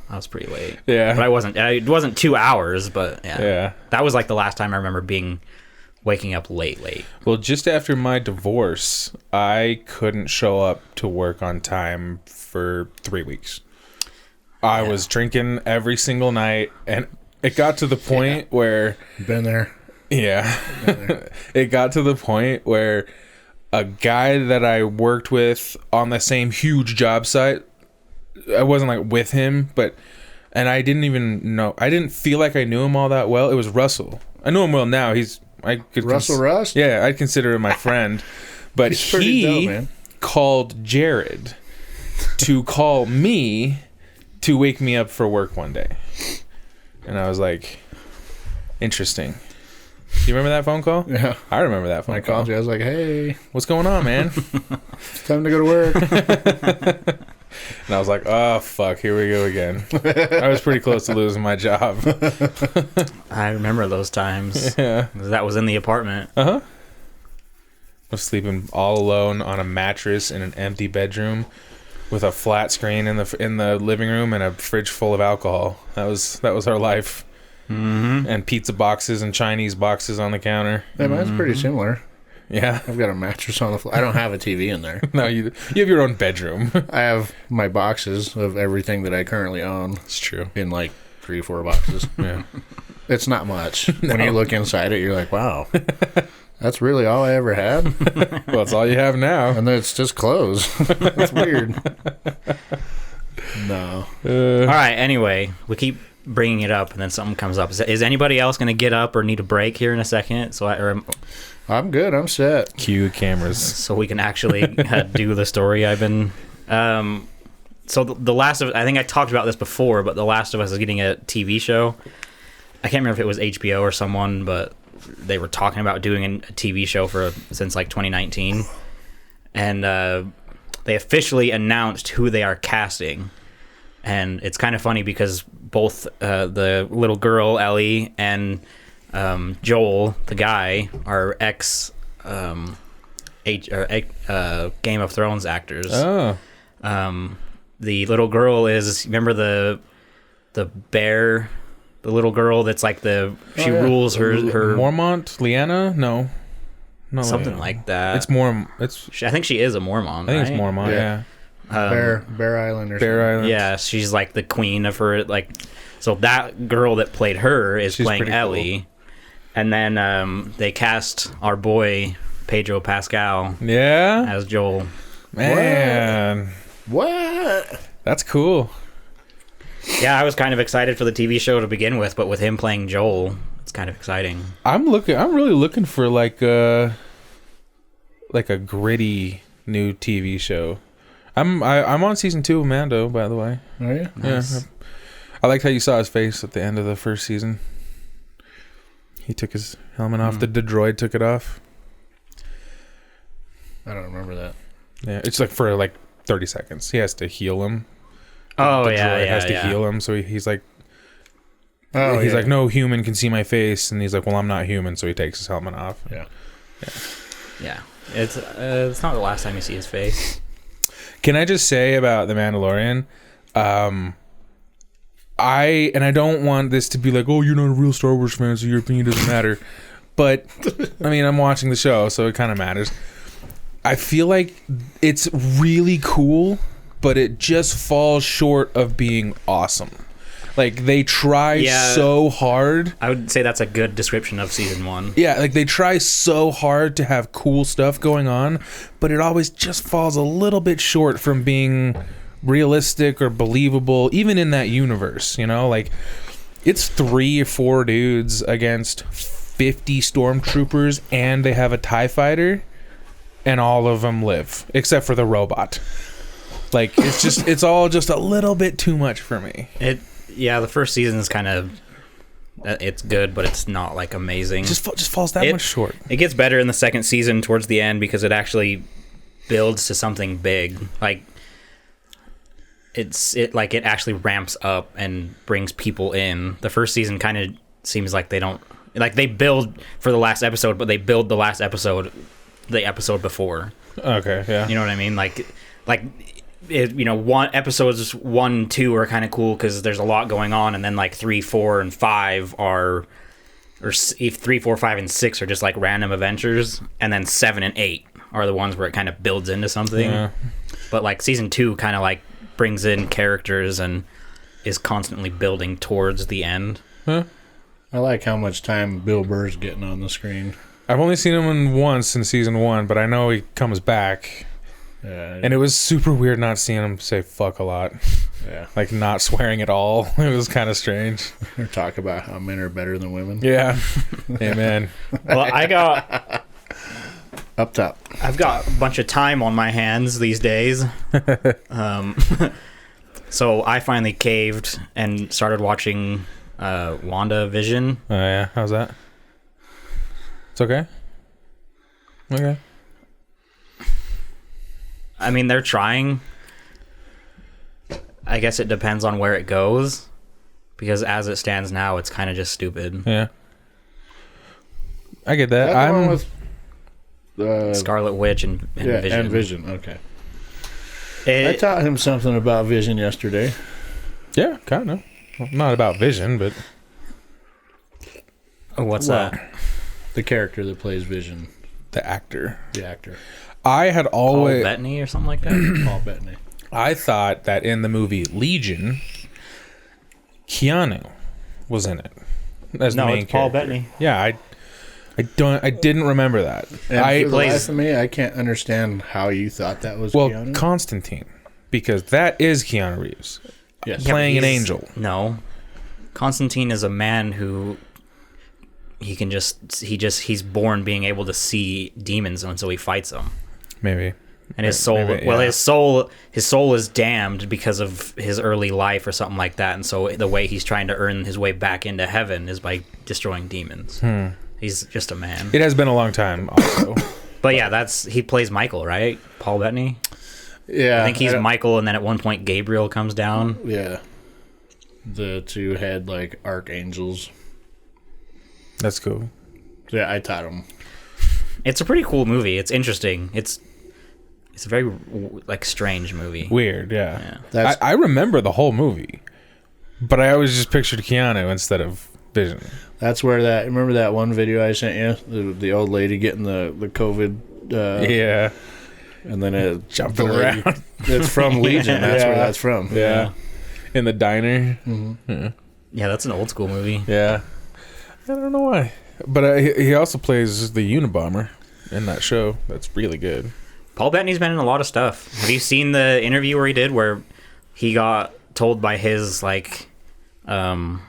I was pretty late. Yeah. But it wasn't 2 hours, but Yeah. That was like the last time I remember waking up late. Well, just after my divorce, I couldn't show up to work on time for 3 weeks. I was drinking every single night, and it got to the point where... Been there. Yeah. It got to the point where a guy that I worked with on the same huge job site, I wasn't like with him, and I didn't even know, I didn't feel like I knew him all that well. It was Russell. I know him well now. Russell Rust? Yeah, I'd consider him my friend. But he dope, man. called Jared to call me to wake me up for work one day. And I was like, interesting. Do you remember that phone call? Yeah. I remember that phone call. I called you. I was like, hey. What's going on, man? Time to go to work. And I was like, oh, fuck, here we go again. I was pretty close to losing my job. I remember those times. Yeah. That was in the apartment. Uh-huh. I was sleeping all alone on a mattress in an empty bedroom with a flat screen in the living room and a fridge full of alcohol. That was our life. Mm-hmm. And pizza boxes and Chinese boxes on the counter. Yeah, mine's pretty similar. Yeah. I've got a mattress on the floor. I don't have a TV in there. No, you have your own bedroom. I have my boxes of everything that I currently own. It's true. In like 3 or 4 boxes. Yeah. It's not much. No. When you look inside it, you're like, wow. That's really all I ever had? Well, it's all you have now. And then it's just clothes. That's weird. No. All right, anyway, we keep bringing it up, and then something comes up. Is anybody else going to get up or need a break here in a second? I'm good. I'm set. Cue cameras. So we can actually do the story I've been... So the Last of... I think I talked about this before, but The Last of Us is getting a TV show. I can't remember if it was HBO or someone, but they were talking about doing a TV show since like 2019. And they officially announced who they are casting. And it's kind of funny because both the little girl, Ellie, and Joel, the guy, are Game of Thrones actors. Oh. The little girl is, remember the bear, the little girl that's like she rules her Mormont, Lyanna? No, something Lyanna. like that. I think she is a Mormon. I think it's Mormont. Yeah. Bear Island or Bear something. Island. Yeah, she's like the queen of her. Like, so that girl that played her is playing Ellie, cool. And then they cast our boy Pedro Pascal. Yeah. As Joel. Man. What? That's cool. Yeah, I was kind of excited for the TV show to begin with, but with him playing Joel, it's kind of exciting. I'm really looking for like a gritty new TV show. I'm on season 2 of Mando, by the way. Are you? Nice. Yeah. I liked how you saw his face at the end of the first season. He took his helmet off. The droid took it off. I don't remember that. Yeah, it's like for like 30 seconds. He has to heal him. Oh, the yeah, droid has to heal him, so he's like... Oh, he's like, no human can see my face, and he's like, well, I'm not human, so he takes his helmet off. Yeah. It's not the last time you see his face. Can I just say about The Mandalorian, I don't want this to be like, oh, you're not a real Star Wars fan, so your opinion doesn't matter. But, I mean, I'm watching the show, so it kind of matters. I feel like it's really cool, but it just falls short of being awesome. Like, they try so hard. I would say that's a good description of season 1. Yeah, like, they try so hard to have cool stuff going on, but it always just falls a little bit short from being realistic or believable, even in that universe, you know? Like, it's 3 or 4 dudes against 50 stormtroopers, and they have a TIE fighter, and all of them live, except for the robot. Like, it's all just a little bit too much for me. The first season is kind of... It's good, but it's not, like, amazing. It just falls that much short. It gets better in the second season towards the end because it actually builds to something big. Like, it actually ramps up and brings people in. The first season kind of seems like they don't... Like, they build for the last episode, but they build the last episode the episode before. Okay, yeah. You know what I mean? Episodes 1 and 2 are kind of cool because there's a lot going on, and then like 3, 4, and 5 are... Or 3, 4, 5, and 6 are just like random adventures, and then 7 and 8 are the ones where it kind of builds into something. Yeah. But like season 2 kind of like brings in characters and is constantly building towards the end. Huh? I like how much time Bill Burr's getting on the screen. I've only seen him once in season 1, but I know he comes back. Yeah, and it was super weird not seeing him say fuck a lot. Yeah. Like, not swearing at all. It was kind of strange. Or talk about how men are better than women. Yeah. Amen. Well, I got... Up top. I've got a bunch of time on my hands these days. So I finally caved and started watching WandaVision. Oh, yeah. How's that? It's okay? Okay. I mean, they're trying. I guess it depends on where it goes. Because as it stands now, it's kind of just stupid. Yeah. I get that. I'm with Scarlet Witch and Vision. And Vision, okay. I taught him something about Vision yesterday. Yeah, kind of. Well, not about Vision, but... Oh, what's that? The character that plays Vision. The actor. The actor. I had always... Paul Bettany or something like that? Paul Bettany. I thought that in the movie Legion, Keanu was in it as the main character. Paul Bettany. Yeah, I didn't remember that. And for the life of me, I can't understand how you thought that was Keanu. Constantine, because that is Keanu Reeves. Yes. Playing an angel. No. Constantine is a man who he's born being able to see demons, and so he fights them. Maybe. And his soul, his soul is damned because of his early life or something like that. And so the way he's trying to earn his way back into heaven is by destroying demons. He's just a man. It has been a long time, also. But yeah, he plays Michael, right? Paul Bettany. Yeah, I think he's Michael, and then at one point Gabriel comes down. Yeah, the two had like archangels. That's cool. Yeah, I taught him. It's a pretty cool movie. It's interesting. It's a very like strange movie. Weird, yeah. I remember the whole movie, but I always just pictured Keanu instead of Vision. That's where remember that one video I sent you, the old lady getting the COVID. Yeah, and then it jumping around. It's from Legion. That's where that's from. Yeah, in the diner. Mm-hmm. Yeah, that's an old school movie. Yeah, I don't know why, but he also plays the Unabomber in that show. That's really good. Paul Bettany's been in a lot of stuff. Have you seen the interview where he did where he got told by his like what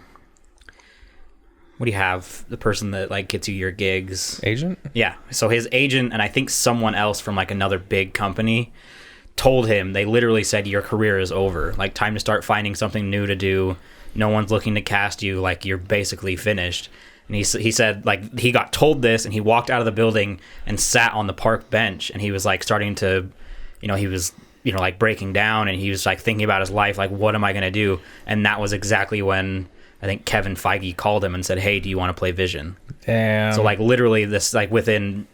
do you have? The person that like gets you your gigs. Agent? Yeah. So his agent and I think someone else from like another big company told him, they literally said your career is over. Like time to start finding something new to do. No one's looking to cast you, like you're basically finished. And he said, like, he got told this, and he walked out of the building and sat on the park bench, and he was, like, starting to, he was, like, breaking down, and he was, like, thinking about his life, like, what am I going to do? And that was exactly when, I think, Kevin Feige called him and said, hey, do you want to play Vision? Damn. So, like, literally this, like, within,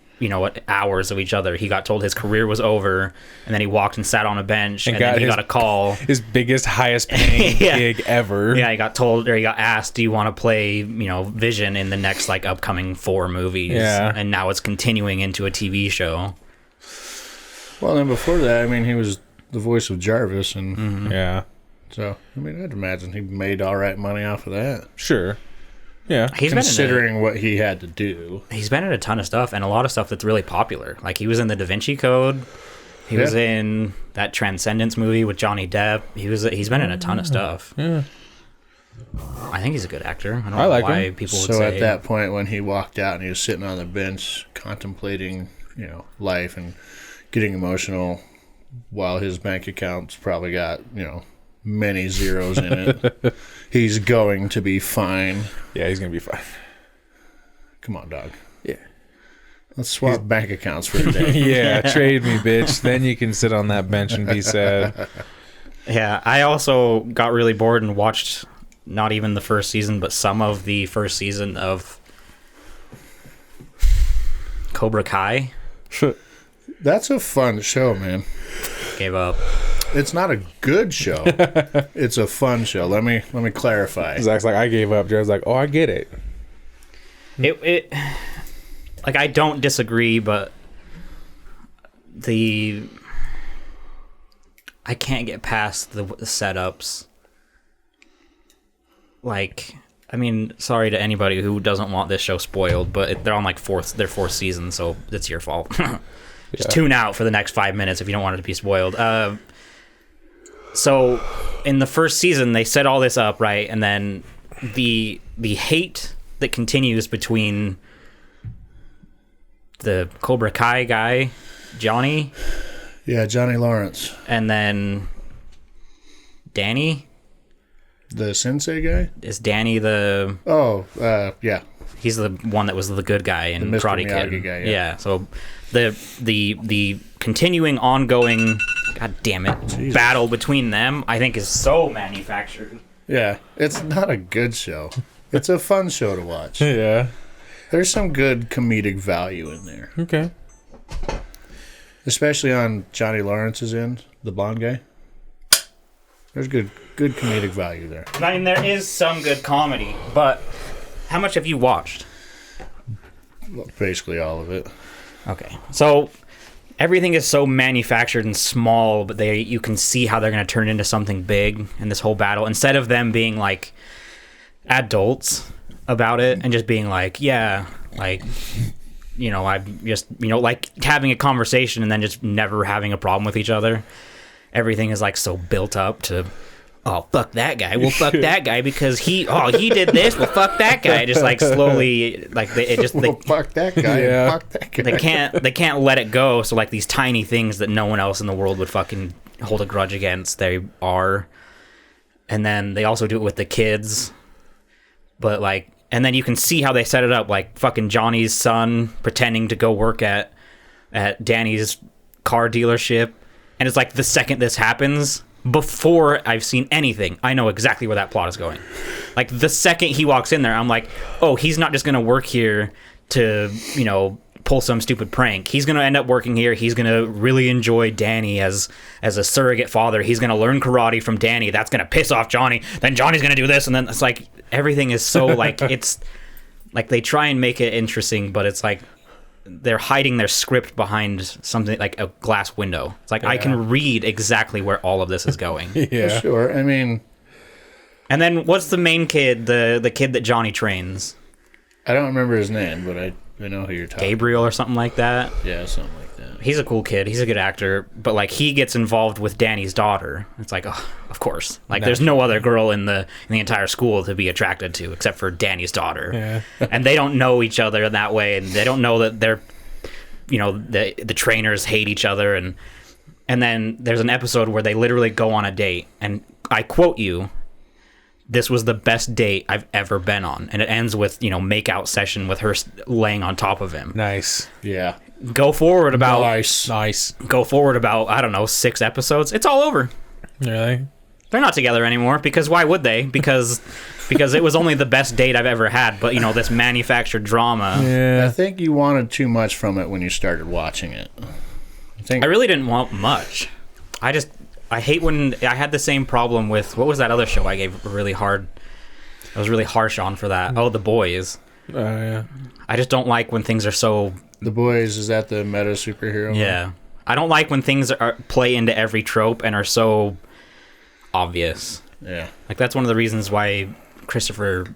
hours of each other, he got told his career was over, and then he walked and sat on a bench, and then he got a call. His biggest, highest paying gig ever. Yeah, he got asked, do you want to play, Vision in the next, like, upcoming 4 movies? Yeah. And now it's continuing into a TV show. Well, then before that, I mean, he was the voice of Jarvis, and yeah. So, I mean, I'd imagine he made all right money off of that. Sure. Yeah, considering what he had to do. He's been in a ton of stuff, and a lot of stuff that's really popular. Like, he was in the Da Vinci Code. He was in that Transcendence movie with Johnny Depp. He's been in a ton of stuff. Yeah. I think he's a good actor. I don't know like why him. people would say. So at that point, when he walked out and he was sitting on the bench contemplating, life and getting emotional, while his bank account's probably got, many zeros in it. He's going to be fine. Yeah, he's going to be fine. Come on, dog. Yeah. Let's swap bank accounts for a day. Yeah, trade me, bitch. Then you can sit on that bench and be sad. Yeah, I also got really bored and watched not even the first season, but some of the first season of Cobra Kai. That's a fun show, man. Gave up. It's not a good show. It's a fun show. Let me clarify. Zach's like, I gave up. Jared's like, oh, I get it. It like, I don't disagree, but I can't get past the setups. Like, I mean, sorry to anybody who doesn't want this show spoiled, but they're on like their fourth season, so it's your fault. Just tune out for the next 5 minutes if you don't want it to be spoiled. So in the first season, they set all this up, right? And then the hate that continues between the Cobra Kai guy, Johnny. Yeah, Johnny Lawrence. And then Danny. The sensei guy? Is Danny the... Oh, yeah. He's the one that was the good guy in the Karate Miyagi Kid. Guy, yeah. So the continuing ongoing, god damn it, Jesus. battle between them, I think, is so manufactured. Yeah, it's not a good show. It's a fun show to watch. Yeah. There's some good comedic value in there. Okay. Especially on Johnny Lawrence's end, the blonde guy. There's good comedic value there. I mean, there is some good comedy, but how much have you watched? Basically all of it. Okay, so everything is so manufactured and small, but you can see how they're going to turn into something big in this whole battle. Instead of them being like adults about it and just being like, yeah, like, I'm just, like having a conversation and then just never having a problem with each other. Everything is like so built up to oh, fuck that guy. Well, fuck that guy because he did this. Well, fuck that guy. Just like slowly, like fuck that guy. Yeah. Fuck that guy. they can't let it go. So like these tiny things that no one else in the world would fucking hold a grudge against, they are. And then they also do it with the kids. But like, and then you can see how they set it up, like fucking Johnny's son pretending to go work at Danny's car dealership. And it's like the second this happens, before I've seen anything, I know exactly where that plot is going. Like the second he walks in there, I'm like, oh, he's not just going to work here to, you know, pull some stupid prank. He's going to end up working here. He's going to really enjoy Danny as a surrogate father. He's going to learn karate from Danny. That's going to piss off Johnny. Then Johnny's going to do this. And then it's like, everything is so like, it's like they try and make it interesting, but it's like they're hiding their script behind something like a glass window. It's like, I can read exactly where all of this is going. Yeah. Sure. I mean, and then what's the main kid, the kid that Johnny trains? I don't remember his name, but I know who you're talking Gabriel or something like that. Yeah, something like that. He's a cool kid. He's a good actor. But, like, he gets involved with Danny's daughter. It's like, oh, of course. Like, there's no other girl in the entire school to be attracted to except for Danny's daughter. Yeah. And they don't know each other in that way. And they don't know that they're, you know, the trainers hate each other. And then there's an episode where they literally go on a date. And I quote you, this was the best date I've ever been on. And it ends with, you know, make-out session with her laying on top of him. Nice. Yeah. Go forward about... Nice. Go forward about, I don't know, 6 episodes. It's all over. Really? They're not together anymore, because why would they? Because it was only the best date I've ever had. But, you know, this manufactured drama... Yeah. I think you wanted too much from it when you started watching it. I really didn't want much. I hate when I had the same problem with, what was that other show I gave really hard? I was really harsh on for that. Oh, The Boys. Yeah. I just don't like when things are so... The Boys, is that the meta superhero? Yeah. I don't like when things play into every trope and are so obvious. Yeah. Like, that's one of the reasons why Christopher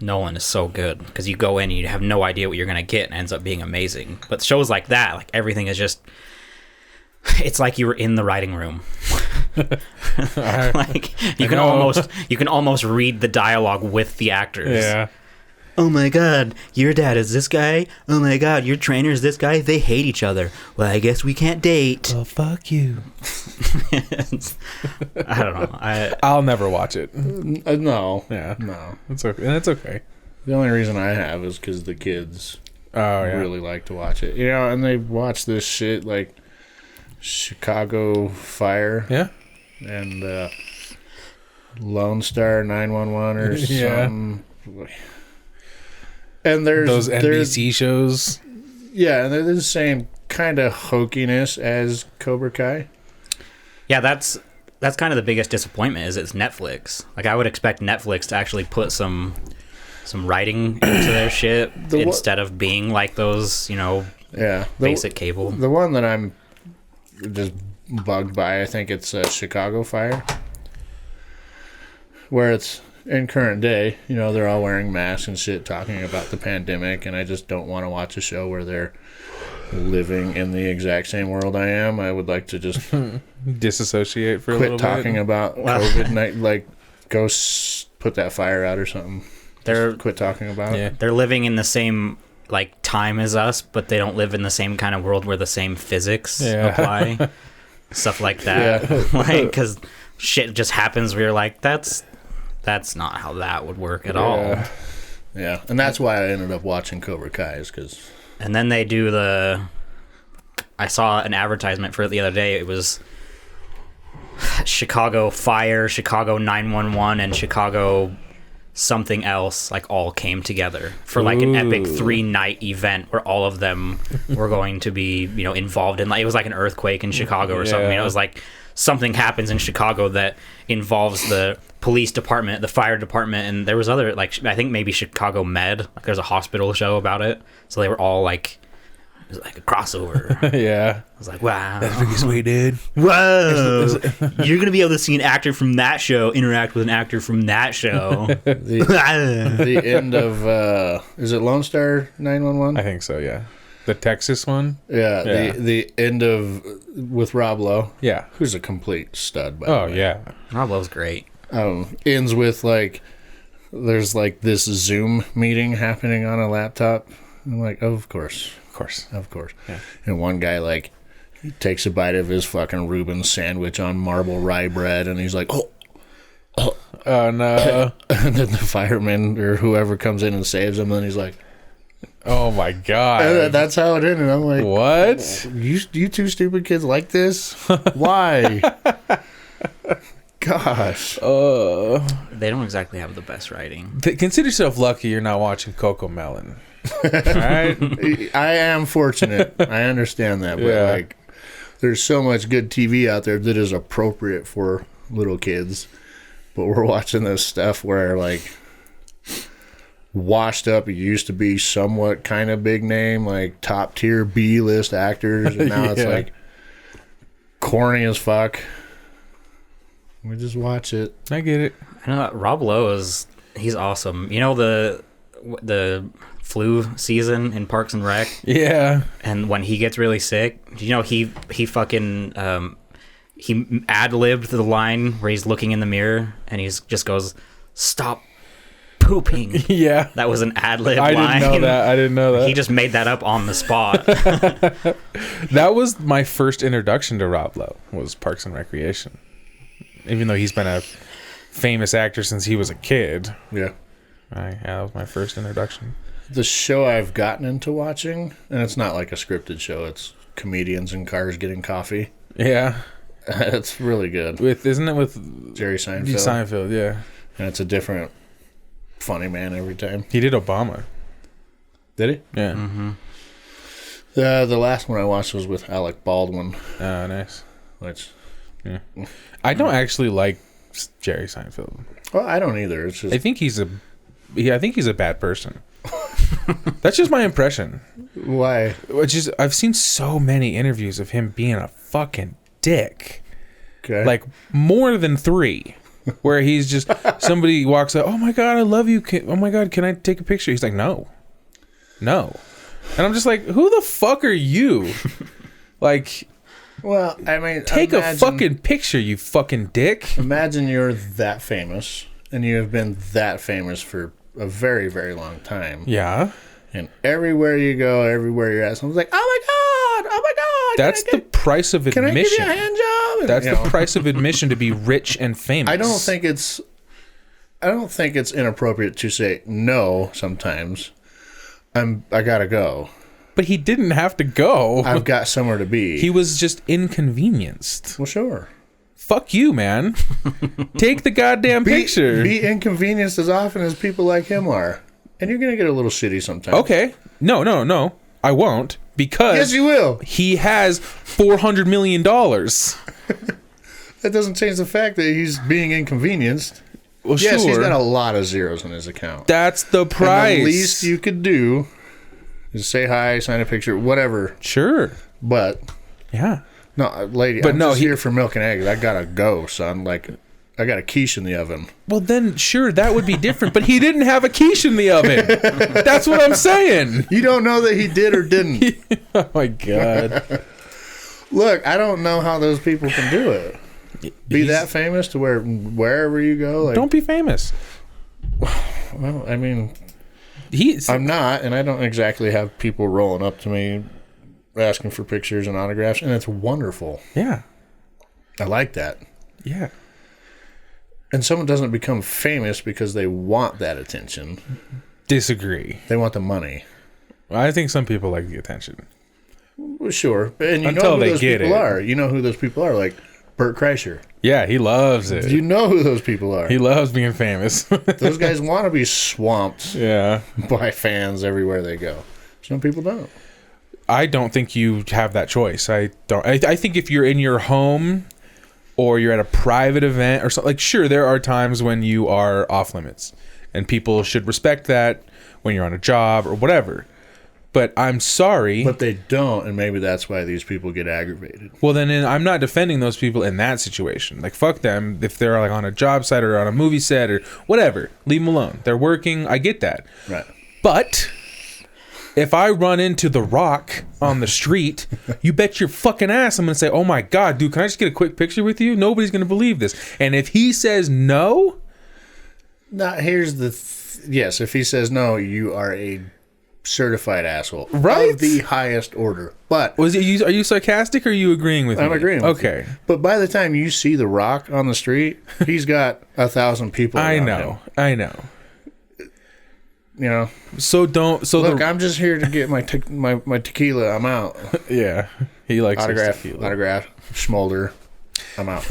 Nolan is so good. Because you go in and you have no idea what you're going to get and it ends up being amazing. But shows like that, like, everything is just... It's like you were in the writing room. Like you can almost read the dialogue with the actors. Yeah. Oh my god, your dad is this guy. Oh my god, your trainer is this guy. They hate each other. Well, I guess we can't date. Well, fuck you. I don't know. I'll never watch it. No. Yeah. No. It's okay. That's okay. The only reason I have is because the kids really like to watch it. You know, and they watch this shit like Chicago Fire. Yeah. And Lone Star 911 or something. And there's those NBC shows. Yeah, and they're the same kind of hokiness as Cobra Kai. Yeah, that's kind of the biggest disappointment is it's Netflix. Like, I would expect Netflix to actually put some writing into their shit instead of being like those, you know, basic cable. The one that I'm just bugged by, I think it's Chicago Fire, where it's in current day, you know, they're all wearing masks and shit talking about the pandemic, and I just don't want to watch a show where they're living in the exact same world I am. I would like to just disassociate for a little bit. Quit talking about COVID, like go put that fire out or something. Quit talking about it. They're living in the same like time as us, but they don't live in the same kind of world where the same physics apply. Stuff like that. Yeah. Like, because shit just happens where you're like, that's not how that would work at all. Yeah, and that's why I ended up watching Cobra Kai, is because... And then they do I saw an advertisement for it the other day. It was Chicago Fire, Chicago 911, and Chicago something else, like, all came together for like an epic 3-night event where all of them were going to be, you know, involved in, like, it was like an earthquake in Chicago or something. You know, it was like something happens in Chicago that involves the police department, the fire department, and there was other, like, I think maybe Chicago Med, like there's a hospital show about it. So they were all like, it was like a crossover. Yeah. I was like, wow. That's pretty sweet, dude. Whoa. You're going to be able to see an actor from that show interact with an actor from that show. The end of, is it Lone Star 911? I think so, yeah. The Texas one? Yeah. The end of with Rob Lowe. Yeah. Who's a complete stud, by the way. Oh, yeah. Rob Lowe's great. Ends with like there's like this Zoom meeting happening on a laptop. I'm like, oh, of course. Yeah. And one guy like he takes a bite of his fucking Reuben sandwich on marble rye bread, and he's like, oh no. and then the fireman or whoever comes in and saves him, and he's like, Oh my god. and that's how it ended. I'm like, What? You two stupid kids like this? Why? Gosh. They don't exactly have the best writing. Consider yourself lucky you're not watching Coco Melon. Alright? I am fortunate. I understand that, but Yeah. like, there's so much good TV out there that is appropriate for little kids. But we're watching this stuff where like washed up, it used to be somewhat kind of big name, like top tier B list actors, and now it's like corny as fuck. We just watch it. I get it. I know Rob Lowe he's awesome. You know the flu season in Parks and Rec, Yeah. and when he gets really sick, you know he fucking he ad-libbed the line where he's looking in the mirror and he just goes, "Stop pooping." Yeah. That was an ad-lib I line. didn't know that. He just made that up on the spot. That was my first introduction to Rob Lowe, was Parks and Recreation. Even though he's been a famous actor since he was a kid. Yeah. That was my first introduction. The show I've gotten into watching, and it's not like a scripted show, it's comedians in cars getting coffee. Yeah. It's really good. Isn't it with Jerry Seinfeld? Seinfeld, yeah. And it's a different funny man every time. He did Obama. Did he? Yeah. Mm-hmm. The last one I watched was with Alec Baldwin. Oh, nice. Which, Yeah. I don't actually like Jerry Seinfeld. well, I don't either. It's just I think he's a bad person. That's just my impression. why. Which is, I've seen so many interviews of him being a fucking dick. Okay. Like more than 3, where he's just, somebody walks up, "Oh my god, I love you. Oh my god, can I take a picture?" He's like, no, and I'm just like, who the fuck are you? Like, well, I mean, take a fucking picture, you fucking dick. Imagine you're that famous, and you have been that famous for a very, very long time. Yeah, And everywhere you go, everywhere you're at, someone's like, "Oh my god, that's the price of can I give admission. you a hand job?" And, That's you the know, price of admission to be rich and famous. I don't think it's inappropriate to say no sometimes. I gotta go. But he didn't have to go. I've got somewhere to be. He was just inconvenienced. Well, sure. Fuck you, man. Take the goddamn picture. Be inconvenienced as often as people like him are. And you're going to get a little shitty sometimes. Okay. No. I won't. Because Yes, you will. he has $400 million. That doesn't change the fact that he's being inconvenienced. Well, Yes, sure. he's got a lot of zeros in his account. That's the price. And the least you could do is say hi, sign a picture, whatever. Sure. But, Yeah. no, lady, But I'm no, just he- here for milk and eggs. I got to go, son. Like, I got a quiche in the oven. Well, then, sure, that would be different. But he didn't have a quiche in the oven. That's what I'm saying. You don't know that he did or didn't. Oh, my God. Look, I don't know how those people can do it. Be that famous to where wherever you go, like, Don't be famous. well, I mean, He's I'm not, and I don't exactly have people rolling up to me asking for pictures and autographs, and it's wonderful. Yeah. I like that. Yeah. And someone doesn't become famous because they want that attention. Disagree. They want the money. I think some people like the attention. Well, sure. And you Until know who they those get people it. are. You know who those people are, like Bert Kreischer. Yeah, he loves it. You know who those people are. He loves being famous. Those guys want to be swamped Yeah. by fans everywhere they go. Some people don't. I don't think you have that choice. I don't. I think if you're in your home or you're at a private event or something, like, sure, there are times when you are off limits and people should respect that when you're on a job or whatever. But I'm sorry. But they don't, and maybe that's why these people get aggravated. Well, then I'm not defending those people in that situation. Like, fuck them. If they're like on a job site or on a movie set or whatever, leave them alone. They're working. I get that. Right. But if I run into The Rock on the street, you bet your fucking ass I'm going to say, oh my God, dude, can I just get a quick picture with you? Nobody's going to believe this. And if he says no... Now, here's the... yes, if he says no, you are a certified asshole. Right? Of the highest order. But... are you sarcastic or are you agreeing with me? I'm agreeing with you. But by the time you see The Rock on the street, he's got 1,000 people around him. I know. You know? So don't... So look, I'm just here to get my tequila. I'm out. Yeah. He likes autograph, Schmolder. I'm out.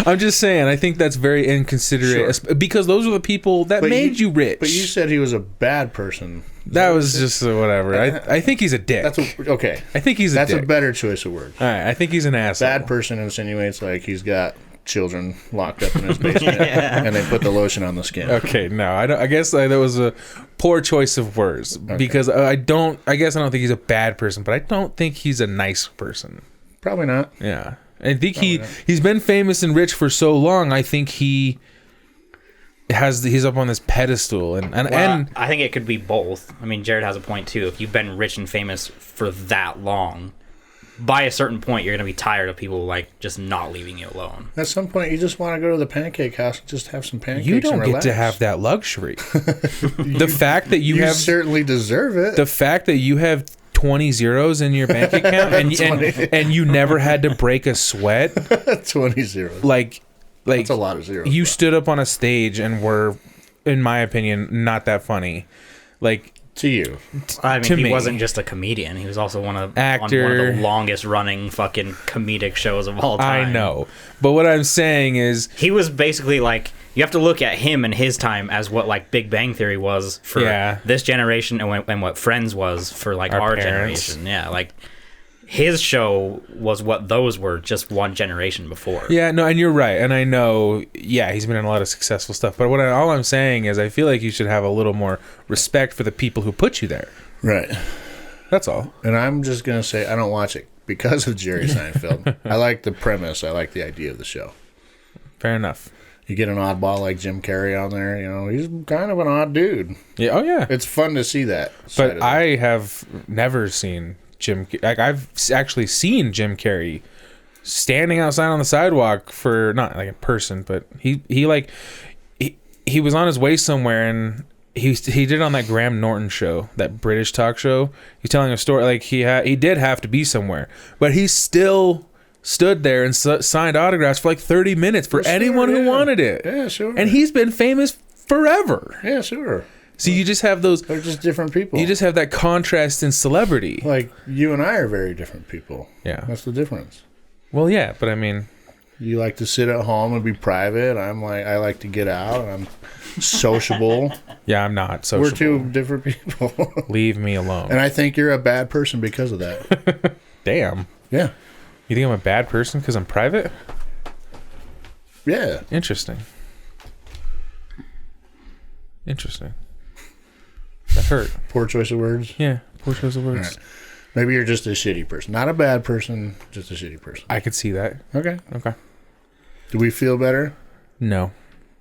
I'm just saying, I think that's very inconsiderate. Sure. Because those are the people that made you rich. But you said he was a bad person. That was just whatever. I think he's a dick. Okay. I think he's a dick. That's a better choice of word. All right. I think he's an asshole. Bad person insinuates like he's got children locked up in his basement and they put the lotion on the skin. Okay, no, I guess that was a poor choice of words because I don't think he's a bad person, but I don't think he's a nice person. Probably not. Yeah. I think he's been famous and rich for so long. I think he's up on this pedestal and I think it could be both. I mean, Jared has a point too. If you've been rich and famous for that long, by a certain point you're going to be tired of people like just not leaving you alone. At some point you just want to go to the pancake house and just have some pancakes. You don't and get to have that luxury. The fact that you certainly deserve it. The fact that you have 20 zeros in your bank account and you never had to break a sweat. 20 zeros. Like that's a lot of zeros. You stood up on a stage and were, in my opinion, not that funny. Like to you. I mean, he wasn't just a comedian. He was also on one of the longest running fucking comedic shows of all time. I know. But what I'm saying is he was basically like, you have to look at him and his time as what like Big Bang Theory was for this generation and what Friends was for like our generation. Yeah, like his show was what those were just one generation before. Yeah, no, and you're right. And I know, he's been in a lot of successful stuff. But all I'm saying is I feel like you should have a little more respect for the people who put you there. Right. That's all. And I'm just going to say I don't watch it because of Jerry Seinfeld. I like the premise. I like the idea of the show. Fair enough. You get an oddball like Jim Carrey on there, you know, he's kind of an odd dude. Yeah, oh yeah. It's fun to see that. But I have never seen I've actually seen Jim Carrey standing outside on the sidewalk for not like in person, but he was on his way somewhere and he did it on that Graham Norton show, that British talk show. He's telling a story like he did have to be somewhere, but he still stood there and signed autographs for like 30 minutes for anyone who wanted it. Yeah, sure. And he's been famous forever. Yeah, sure. So you just have those... They're just different people. You just have that contrast in celebrity. Like, you and I are very different people. Yeah. That's the difference. Well, yeah, but I mean... You like to sit at home and be private. I like to get out. I'm sociable. Yeah, I'm not sociable. We're two different people. Leave me alone. And I think you're a bad person because of that. Damn. Yeah. You think I'm a bad person because I'm private? Yeah. Interesting. That hurt. Poor choice of words? Yeah, poor choice of words. Right. Maybe you're just a shitty person. Not a bad person, just a shitty person. I could see that. Okay. Do we feel better? No.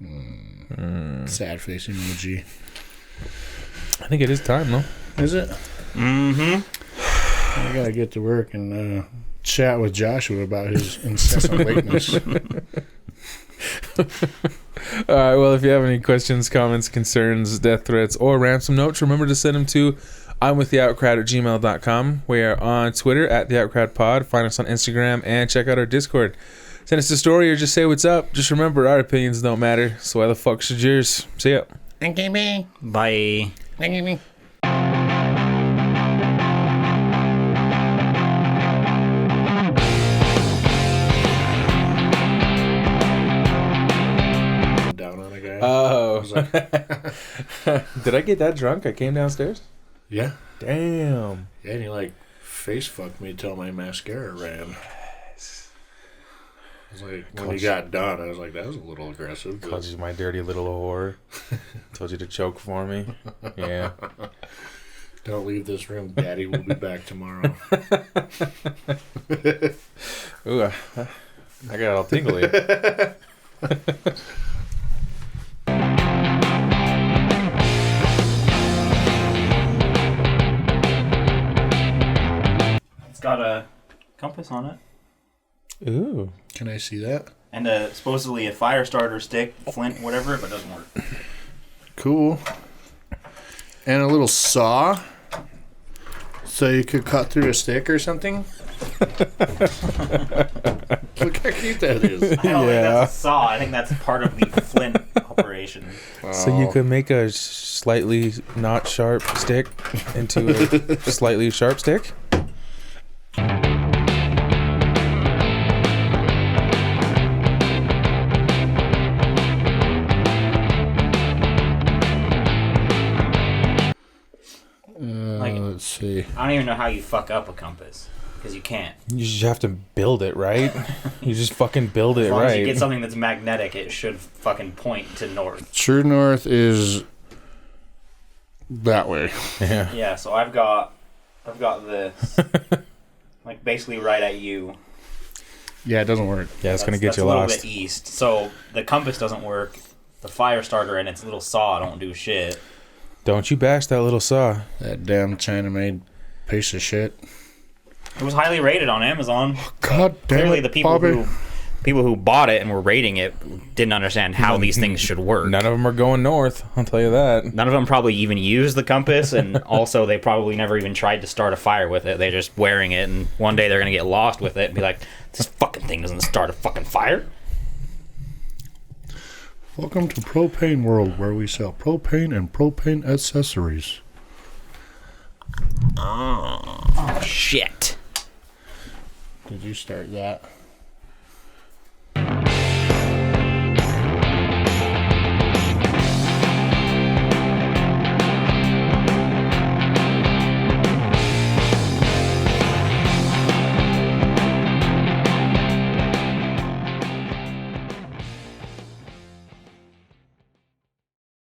Sad face emoji. I think it is time, though. Is it? Mm-hmm. I gotta get to work and chat with Joshua about his incessant lateness. All right, well, if you have any questions, comments, concerns, death threats, or ransom notes, remember to send them to imwiththeoutcrowd@gmail.com. We are on Twitter @theoutcrowdpod. Find us on Instagram and check out our Discord. Send us a story or just say what's up. Just remember, our opinions don't matter, so why the fuck should yours? See ya. Thank you, me. Bye. Thank you, me. Oh. Did I get that drunk? I came downstairs? Yeah. Damn. Yeah, and you face fucked me till my mascara ran. I was like, when you got done, I was like, that was a little aggressive. Called you my dirty little whore. Told you to choke for me. Yeah. Don't leave this room. Daddy will be back tomorrow. Ooh, I got all tingly. a compass on it. Ooh. Can I see that? And supposedly a fire starter stick, flint, whatever, but it doesn't work. Cool. And a little saw. So you could cut through a stick or something? Look how cute that is. I don't think that's a saw. I think that's part of the flint operation. So you could make a slightly not sharp stick into a slightly sharp stick? Let's see. I don't even know how you fuck up a compass. Because you can't. You just have to build it, right? You just fucking build it, As long right? as you get something that's magnetic, it should fucking point to north. True north is that way. Yeah. Yeah, so I've got this. Like basically right at you. Yeah, it doesn't work. Yeah, it's going to get you a little lost. bit east. So the compass doesn't work. The fire starter and its little saw don't do shit. Don't you bash that little saw. That damn China-made piece of shit. It was highly rated on Amazon. God damn Clearly, it, the people Bobby. who bought it and were rating it didn't understand how these things should work. None of them are going north, I'll tell you that. None of them probably even use the compass, and also they probably never even tried to start a fire with it. They're just wearing it, and one day they're going to get lost with it and be like, this fucking thing doesn't start a fucking fire. Welcome to Propane World, where we sell propane and propane accessories. Oh, shit. Did you start that?